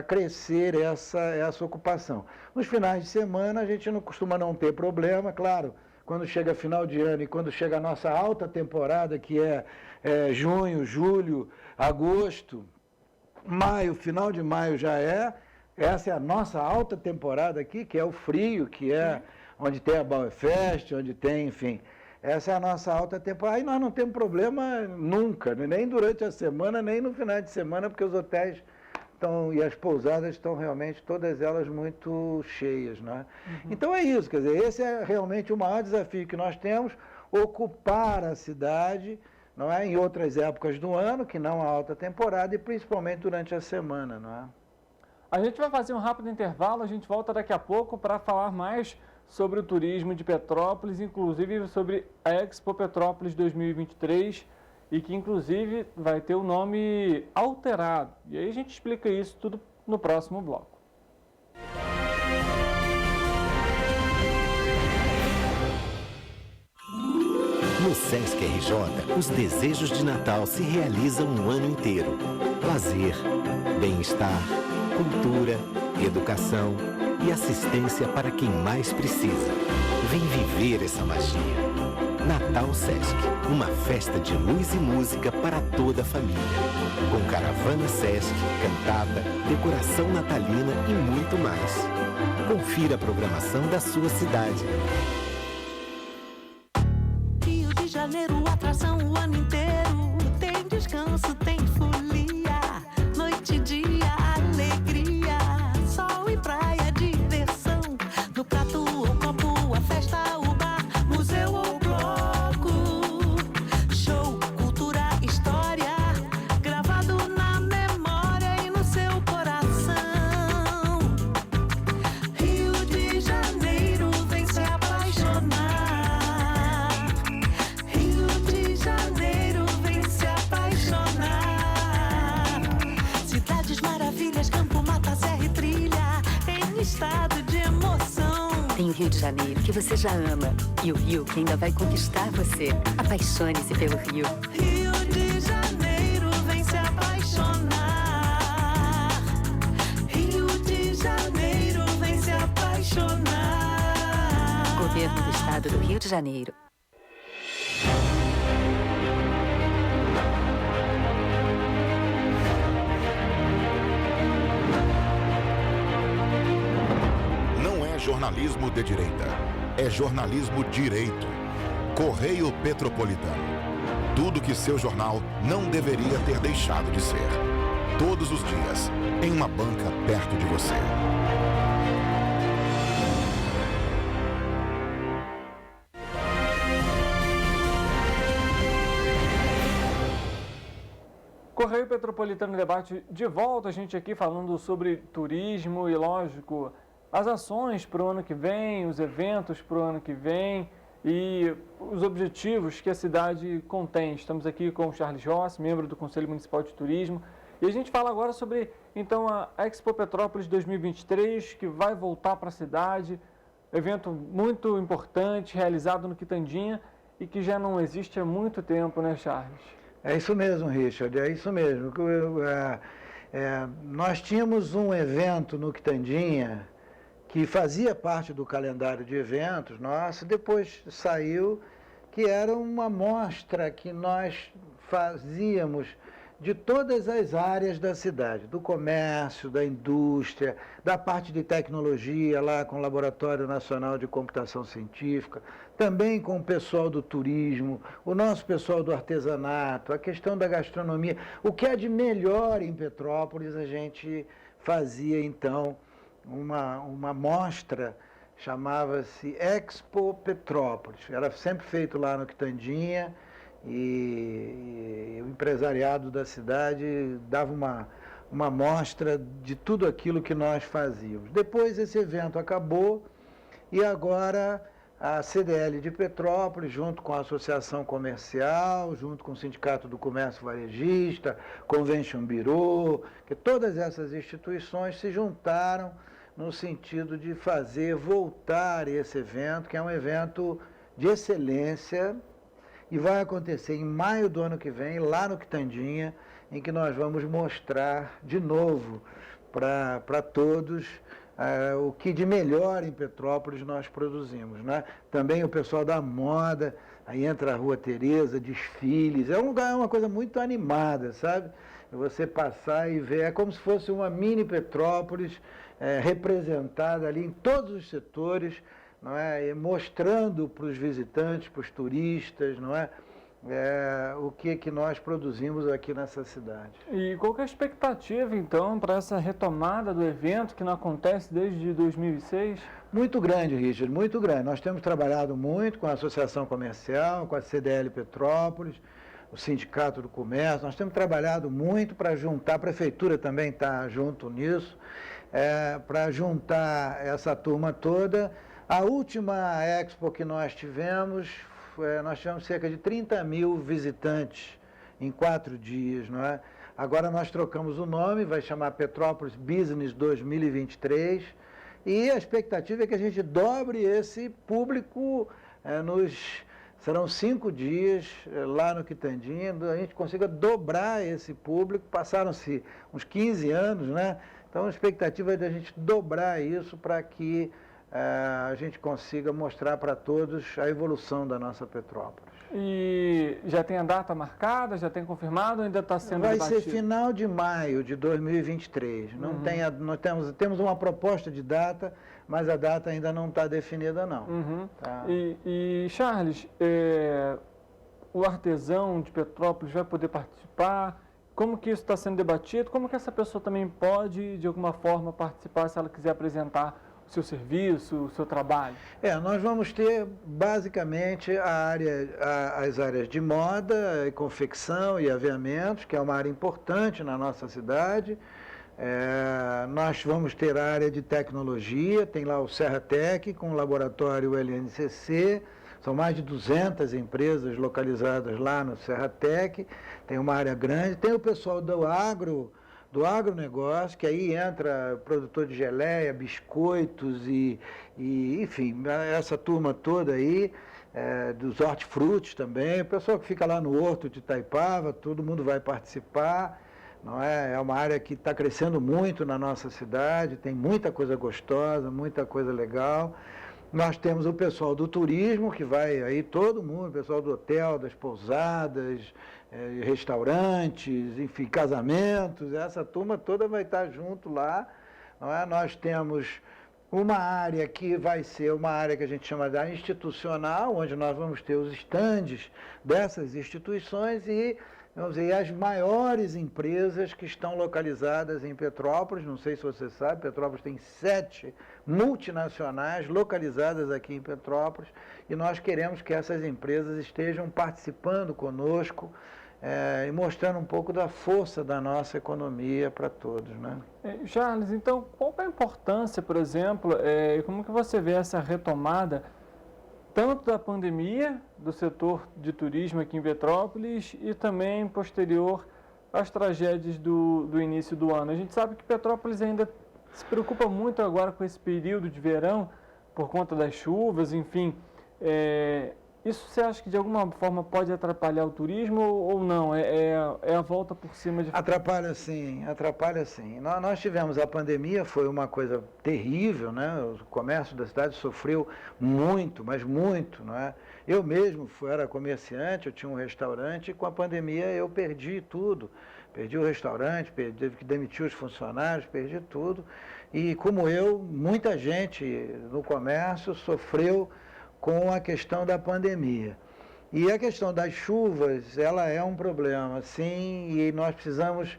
crescer essa ocupação. Nos finais de semana a gente não costuma não ter problema, claro. Quando chega final de ano e quando chega a nossa alta temporada, que é junho, julho, agosto, maio, final de maio essa é a nossa alta temporada aqui, que é o frio, que é onde tem a Bauerfest, onde tem, enfim, essa é a nossa alta temporada. Aí nós não temos problema nunca, nem durante a semana, nem no final de semana, porque os hotéis e as pousadas estão realmente, todas elas, muito cheias, né? Então é isso, quer dizer, esse é realmente o maior desafio que nós temos, ocupar a cidade, não é, em outras épocas do ano, que não a alta temporada, e principalmente durante a semana, não é? A gente vai fazer um rápido intervalo, a gente volta daqui a pouco para falar mais sobre o turismo de Petrópolis, inclusive sobre a Expo Petrópolis 2023, e que inclusive vai ter o nome alterado. E aí a gente explica isso tudo no próximo bloco. No Sesc RJ, os desejos de Natal se realizam um ano inteiro. Lazer, bem-estar, cultura, educação e assistência para quem mais precisa. Vem viver essa magia. Natal Sesc, uma festa de luz e música para toda a família. Com caravana Sesc, cantada, decoração natalina e muito mais. Confira a programação da sua cidade. Rio de Janeiro, atração o ano inteiro. Tem descanso, tem folia. Noite e dia, alegria. Sol e praia, diversão. No prato, o copo, a festa, o bar, museu ou bloco. Show, cultura, história. Gravado na memória e no seu coração. Rio de Janeiro, vem se apaixonar. Rio de Janeiro, vem se apaixonar. Cidades maravilhas, campo, mata, serra e trilha. Em estado de emoção. Tem o Rio de Janeiro, que você já ama. E o Rio, que ainda vai conquistar você. Apaixone-se pelo Rio. Rio de Janeiro, vem se apaixonar. Rio de Janeiro, vem se apaixonar. Governo do Estado do Rio de Janeiro. Não é jornalismo de direita, é jornalismo direito. Correio Petropolitano. Tudo que seu jornal não deveria ter deixado de ser. Todos os dias, em uma banca perto de você. Correio Petropolitano Debate de volta, a gente aqui falando sobre turismo e, lógico, as ações para o ano que vem, os eventos para o ano que vem e os objetivos que a cidade contém. Estamos aqui com o Charles Rossi, membro do Conselho Municipal de Turismo, e a gente fala agora sobre, então, a Expo Petrópolis 2023, que vai voltar para a cidade, evento muito importante, realizado no Quitandinha e que já não existe há muito tempo, né, Charles? É isso mesmo, Richard, é isso mesmo. Nós tínhamos um evento no Quitandinha que fazia parte do calendário de eventos nosso, depois saiu, que era uma mostra que nós fazíamos de todas as áreas da cidade, do comércio, da indústria, da parte de tecnologia, lá com o Laboratório Nacional de Computação Científica, também com o pessoal do turismo, o nosso pessoal do artesanato, a questão da gastronomia. O que é de melhor em Petrópolis, a gente fazia, então, uma mostra, chamava-se Expo Petrópolis. Era sempre feito lá no Quitandinha, e o empresariado da cidade dava uma mostra de tudo aquilo que nós fazíamos. Depois esse evento acabou e agora a CDL de Petrópolis, junto com a Associação Comercial, junto com o Sindicato do Comércio Varejista, Convention Bureau, que todas essas instituições se juntaram no sentido de fazer voltar esse evento, que é um evento de excelência, e vai acontecer em maio do ano que vem, lá no Quitandinha, em que nós vamos mostrar de novo para todos o que de melhor em Petrópolis nós produzimos, né? Também o pessoal da moda, aí entra a Rua Tereza, desfiles, é um lugar, é uma coisa muito animada, sabe? Você passar e ver, é como se fosse uma mini Petrópolis representada ali em todos os setores, não é? E mostrando para os visitantes, para os turistas, não é? O que nós produzimos aqui nessa cidade. E qual que é a expectativa, então, para essa retomada do evento que não acontece desde 2006? Muito grande, Richard, muito grande. Nós temos trabalhado muito com a Associação Comercial, com a CDL Petrópolis, o Sindicato do Comércio. Nós temos trabalhado muito para juntar, a Prefeitura também está junto nisso, para juntar essa turma toda. A última Expo que nós tivemos cerca de 30 mil visitantes em 4 dias, não é? Agora nós trocamos o nome, vai chamar Petrópolis Business 2023, e a expectativa é que a gente dobre esse público serão 5 dias lá no Quitandinha, a gente consiga dobrar esse público. Passaram-se uns 15 anos, né? Então a expectativa é de a gente dobrar isso para que a gente consiga mostrar para todos a evolução da nossa Petrópolis. E já tem a data marcada, já tem confirmado ou ainda está sendo debatido? Vai ser final de maio de 2023. Não tem nós temos uma proposta de data, mas a data ainda não está definida, não. Tá. E Charles, o artesão de Petrópolis vai poder participar? Como que isso está sendo debatido? Como que essa pessoa também pode, de alguma forma, participar se ela quiser apresentar o seu serviço, o seu trabalho? Nós vamos ter basicamente as áreas de moda, confecção e aviamentos, que é uma área importante na nossa cidade. Nós vamos ter a área de tecnologia, tem lá o Serratec com o laboratório LNCC, são mais de 200 empresas localizadas lá no Serratec, tem uma área grande, tem o pessoal do agronegócio, que aí entra produtor de geleia, biscoitos e enfim, essa turma toda aí, dos hortifrutis também, o pessoal que fica lá no Horto de Itaipava, todo mundo vai participar, não é? É uma área que está crescendo muito na nossa cidade, tem muita coisa gostosa, muita coisa legal. Nós temos o pessoal do turismo, que vai aí todo mundo, o pessoal do hotel, das pousadas, restaurantes, enfim, casamentos, essa turma toda vai estar junto lá. Não é? Nós temos uma área que vai ser uma área que a gente chama da institucional, onde nós vamos ter os estandes dessas instituições e, vamos dizer, as maiores empresas que estão localizadas em Petrópolis. Não sei se você sabe, Petrópolis tem 7 multinacionais localizadas aqui em Petrópolis e nós queremos que essas empresas estejam participando conosco e mostrando um pouco da força da nossa economia para todos, né? Charles, então, qual é a importância, por exemplo, como que você vê essa retomada tanto da pandemia do setor de turismo aqui em Petrópolis e também posterior às tragédias do início do ano? A gente sabe que Petrópolis ainda se preocupa muito agora com esse período de verão por conta das chuvas, enfim. Isso você acha que de alguma forma pode atrapalhar o turismo ou não? É a volta por cima de... Atrapalha sim, atrapalha sim. Nós tivemos a pandemia, foi uma coisa terrível, né? O comércio da cidade sofreu muito, mas muito, não é? Eu mesmo era comerciante, eu tinha um restaurante e com a pandemia eu perdi tudo. Perdi o restaurante, teve que demitir os funcionários, perdi tudo. E como eu, muita gente no comércio sofreu com a questão da pandemia. E a questão das chuvas, ela é um problema, sim, e nós precisamos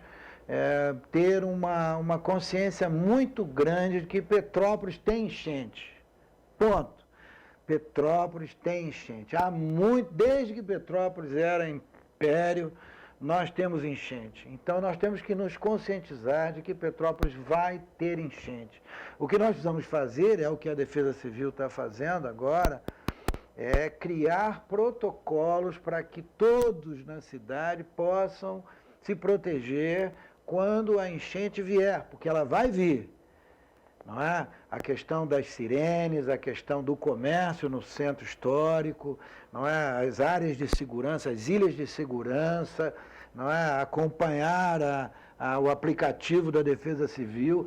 ter uma consciência muito grande de que Petrópolis tem enchente. Ponto. Petrópolis tem enchente. Desde que Petrópolis era império, nós temos enchente. Então, nós temos que nos conscientizar de que Petrópolis vai ter enchente. O que nós precisamos fazer, é o que a Defesa Civil está fazendo agora, é criar protocolos para que todos na cidade possam se proteger quando a enchente vier, porque ela vai vir. Não é? A questão das sirenes, a questão do comércio no centro histórico, não é? As áreas de segurança, as ilhas de segurança, não é? Acompanhar o aplicativo da Defesa Civil.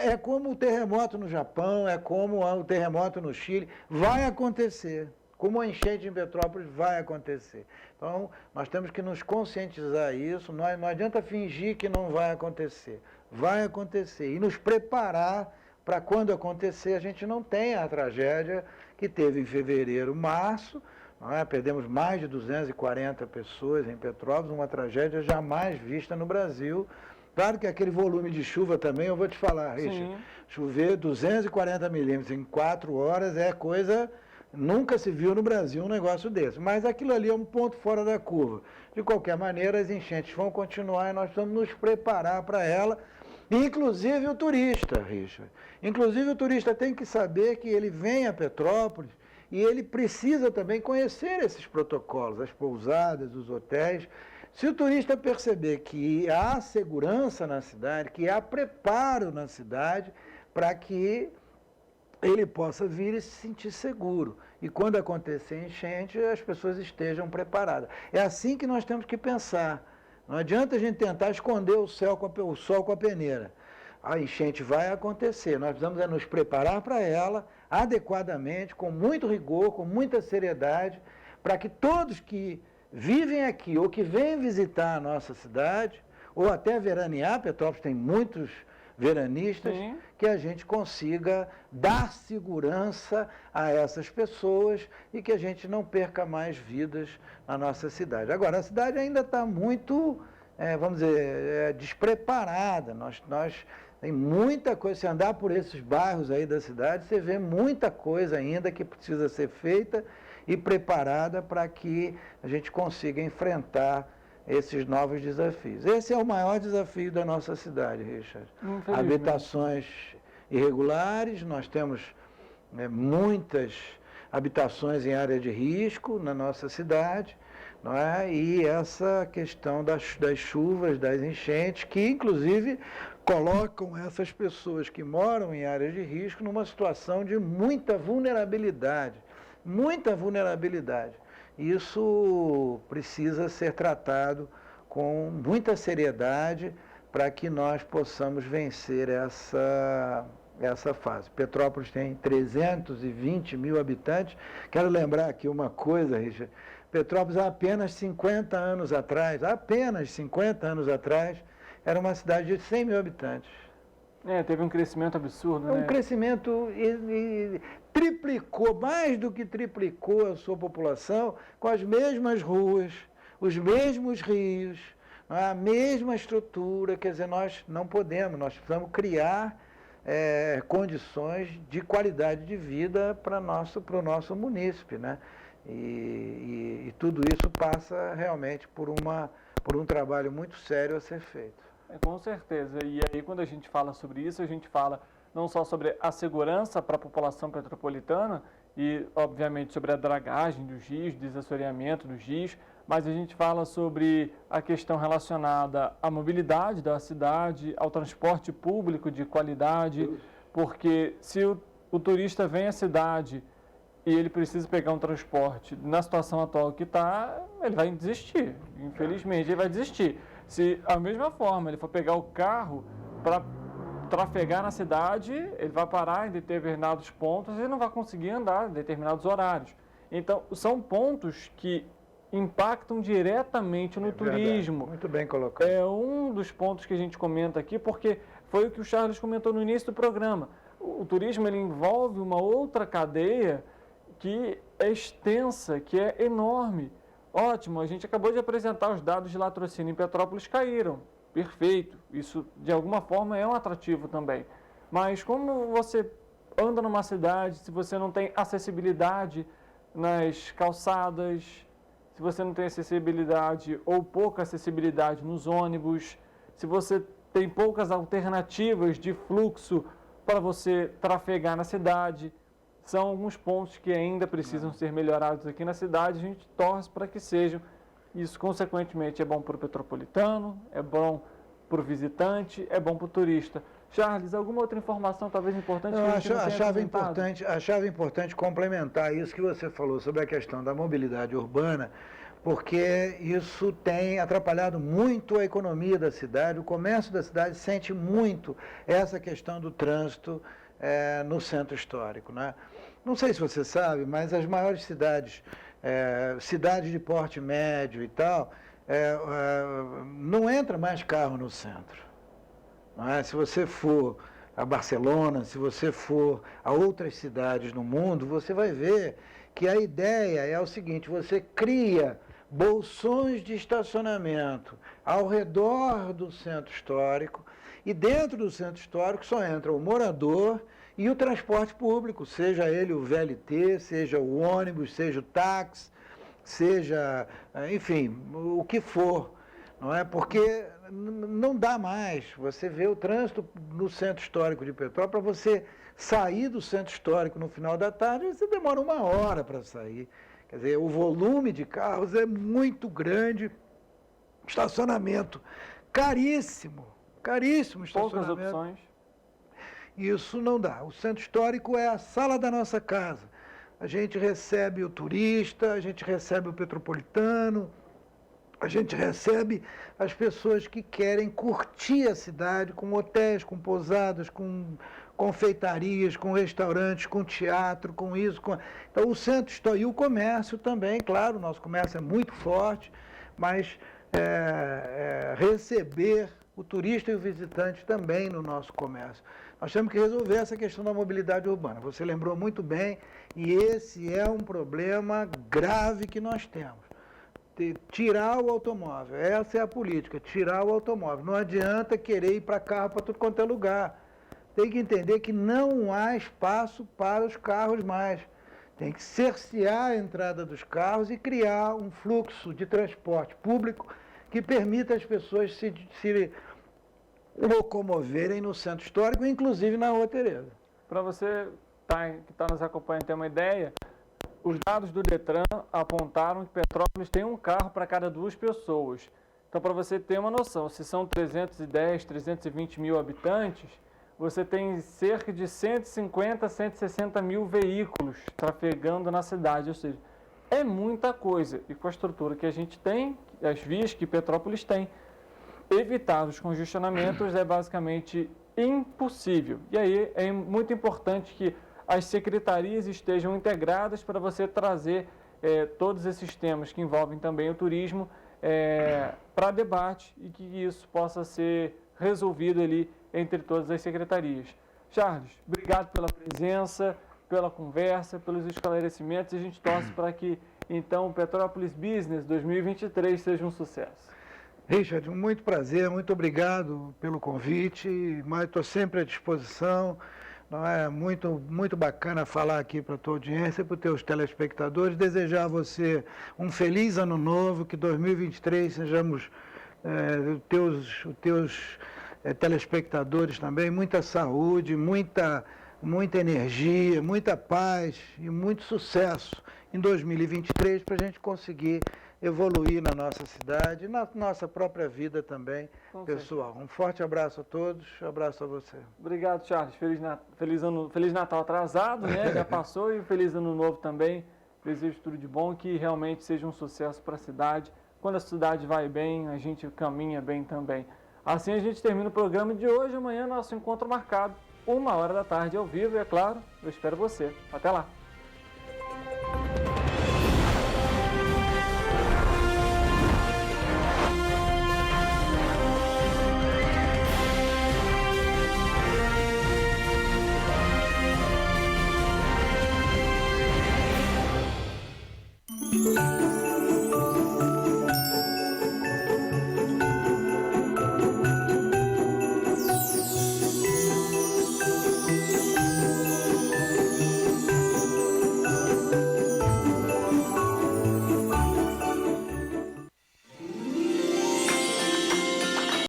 É como o terremoto no Japão, é como o terremoto no Chile, vai acontecer. Como a enchente em Petrópolis vai acontecer. Então, nós temos que nos conscientizar isso, não adianta fingir que não vai acontecer. Vai acontecer. E nos preparar para quando acontecer a gente não tenha a tragédia que teve em fevereiro, março, não é? Perdemos mais de 240 pessoas em Petrópolis, uma tragédia jamais vista no Brasil. Claro que aquele volume de chuva também, eu vou te falar, Richard, chover 240 milímetros em 4 horas é coisa... Nunca se viu no Brasil um negócio desse, mas aquilo ali é um ponto fora da curva. De qualquer maneira, as enchentes vão continuar e nós precisamos nos preparar para ela, inclusive o turista, Richard. Inclusive o turista tem que saber que ele vem a Petrópolis e ele precisa também conhecer esses protocolos, as pousadas, os hotéis. Se o turista perceber que há segurança na cidade, que há preparo na cidade para que ele possa vir e se sentir seguro. E quando acontecer enchente, as pessoas estejam preparadas. É assim que nós temos que pensar. Não adianta a gente tentar esconder o sol com a peneira. A enchente vai acontecer. Nós precisamos nos preparar para ela adequadamente, com muito rigor, com muita seriedade, para que todos que vivem aqui ou que vêm visitar a nossa cidade, ou até veranear, Petrópolis tem muitos veranistas, que a gente consiga dar segurança a essas pessoas e que a gente não perca mais vidas na nossa cidade. Agora, a cidade ainda está muito, vamos dizer, despreparada. Nós tem muita coisa, se andar por esses bairros aí da cidade, você vê muita coisa ainda que precisa ser feita e preparada para que a gente consiga enfrentar esses novos desafios. Esse é o maior desafio da nossa cidade, Richard. Habitações irregulares, nós temos muitas habitações em área de risco na nossa cidade, não é? E essa questão das chuvas, das enchentes, que inclusive colocam essas pessoas que moram em áreas de risco numa situação de muita vulnerabilidade. Muita vulnerabilidade. Isso precisa ser tratado com muita seriedade para que nós possamos vencer essa fase. Petrópolis tem 320 mil habitantes. Quero lembrar aqui uma coisa, Richard. Petrópolis, há apenas 50 anos atrás, era uma cidade de 100 mil habitantes. Teve um crescimento absurdo, né? Um crescimento triplicou, mais do que triplicou a sua população, com as mesmas ruas, os mesmos rios, a mesma estrutura. Quer dizer, nós não podemos, nós precisamos criar condições de qualidade de vida para o nosso munícipe, né? E tudo isso passa realmente por um trabalho muito sério a ser feito. Com certeza. E aí, quando a gente fala sobre isso, a gente fala não só sobre a segurança para a população petropolitana e, obviamente, sobre a dragagem dos rios, desassoreamento dos rios, mas a gente fala sobre a questão relacionada à mobilidade da cidade, ao transporte público de qualidade, porque se o turista vem à cidade e ele precisa pegar um transporte, na situação atual que está, ele vai desistir, infelizmente ele vai desistir. Se, da mesma forma, ele for pegar o carro para trafegar na cidade, ele vai parar em determinados pontos e não vai conseguir andar em determinados horários. Então, são pontos que impactam diretamente no turismo. Verdade. Muito bem colocado. É um dos pontos que a gente comenta aqui, porque foi o que o Charles comentou no início do programa. O turismo ele envolve uma outra cadeia que é extensa, que é enorme. Ótimo, a gente acabou de apresentar os dados de latrocínio em Petrópolis caíram. Perfeito, isso de alguma forma é um atrativo também. Mas como você anda numa cidade, se você não tem acessibilidade nas calçadas, se você não tem acessibilidade ou pouca acessibilidade nos ônibus, se você tem poucas alternativas de fluxo para você trafegar na cidade, são alguns pontos que ainda precisam ser melhorados aqui na cidade. A gente torce para que sejam. Isso, consequentemente, é bom para o petropolitano, é bom para o visitante, é bom para o turista. Charles, alguma outra informação talvez importante? Achava importante complementar isso que você falou sobre a questão da mobilidade urbana, porque isso tem atrapalhado muito a economia da cidade, o comércio da cidade sente muito essa questão do trânsito no centro histórico, né? Não sei se você sabe, mas as maiores cidades, cidades de porte médio e tal, não entra mais carro no centro. Não é? Se você for a Barcelona, se você for a outras cidades no mundo, você vai ver que a ideia é o seguinte: você cria bolsões de estacionamento ao redor do centro histórico, e dentro do centro histórico só entra o morador e o transporte público, seja ele o VLT, seja o ônibus, seja o táxi, seja, enfim, o que for, não é? Porque não dá mais você ver o trânsito no centro histórico de Petrópolis. Para você sair do centro histórico no final da tarde, você demora 1 hora para sair. Quer dizer, o volume de carros é muito grande, estacionamento caríssimo estacionamento. Poucas opções. Isso não dá. O centro histórico é a sala da nossa casa. A gente recebe o turista, a gente recebe o petropolitano, a gente recebe as pessoas que querem curtir a cidade com hotéis, com pousadas, com confeitarias, com restaurantes, com teatro, com isso. Então, o centro histórico e o comércio também, claro, o nosso comércio é muito forte, mas receber o turista e o visitante também no nosso comércio. Nós temos que resolver essa questão da mobilidade urbana. Você lembrou muito bem, e esse é um problema grave que nós temos. Tirar o automóvel, essa é a política, tirar o automóvel. Não adianta querer ir para carro para tudo quanto é lugar. Tem que entender que não há espaço para os carros mais. Tem que cercear a entrada dos carros e criar um fluxo de transporte público que permita às pessoas se locomoverem no centro histórico, inclusive na Rua Tereza. Para você que está nos acompanhando ter uma ideia, os dados do Detran apontaram que Petrópolis tem um carro para cada 2 pessoas. Então, para você ter uma noção, se são 310, 320 mil habitantes, você tem cerca de 150, 160 mil veículos trafegando na cidade. Ou seja, é muita coisa. E com a estrutura que a gente tem, as vias que Petrópolis tem, evitar os congestionamentos é basicamente impossível. E aí é muito importante que as secretarias estejam integradas para você trazer todos esses temas que envolvem também o turismo para debate e que isso possa ser resolvido ali entre todas as secretarias. Charles, obrigado pela presença, pela conversa, pelos esclarecimentos. A gente torce para que, então, o Petrópolis Business 2023 seja um sucesso. Richard, muito prazer, muito obrigado pelo convite, mas estou sempre à disposição. Não é muito bacana falar aqui para a tua audiência, para os teus telespectadores, desejar a você um feliz ano novo, que 2023 sejamos os teus telespectadores também, muita saúde, muita energia, muita paz e muito sucesso em 2023 para a gente conseguir evoluir na nossa cidade e na nossa própria vida também, pessoal. Um forte abraço a todos, abraço a você. Obrigado, Charles. Feliz Natal atrasado, né? Já passou, e feliz ano novo também. Desejo tudo de bom, que realmente seja um sucesso para a cidade. Quando a cidade vai bem, a gente caminha bem também. Assim a gente termina o programa de hoje. Amanhã nosso encontro marcado, 13h ao vivo, e é claro, eu espero você. Até lá!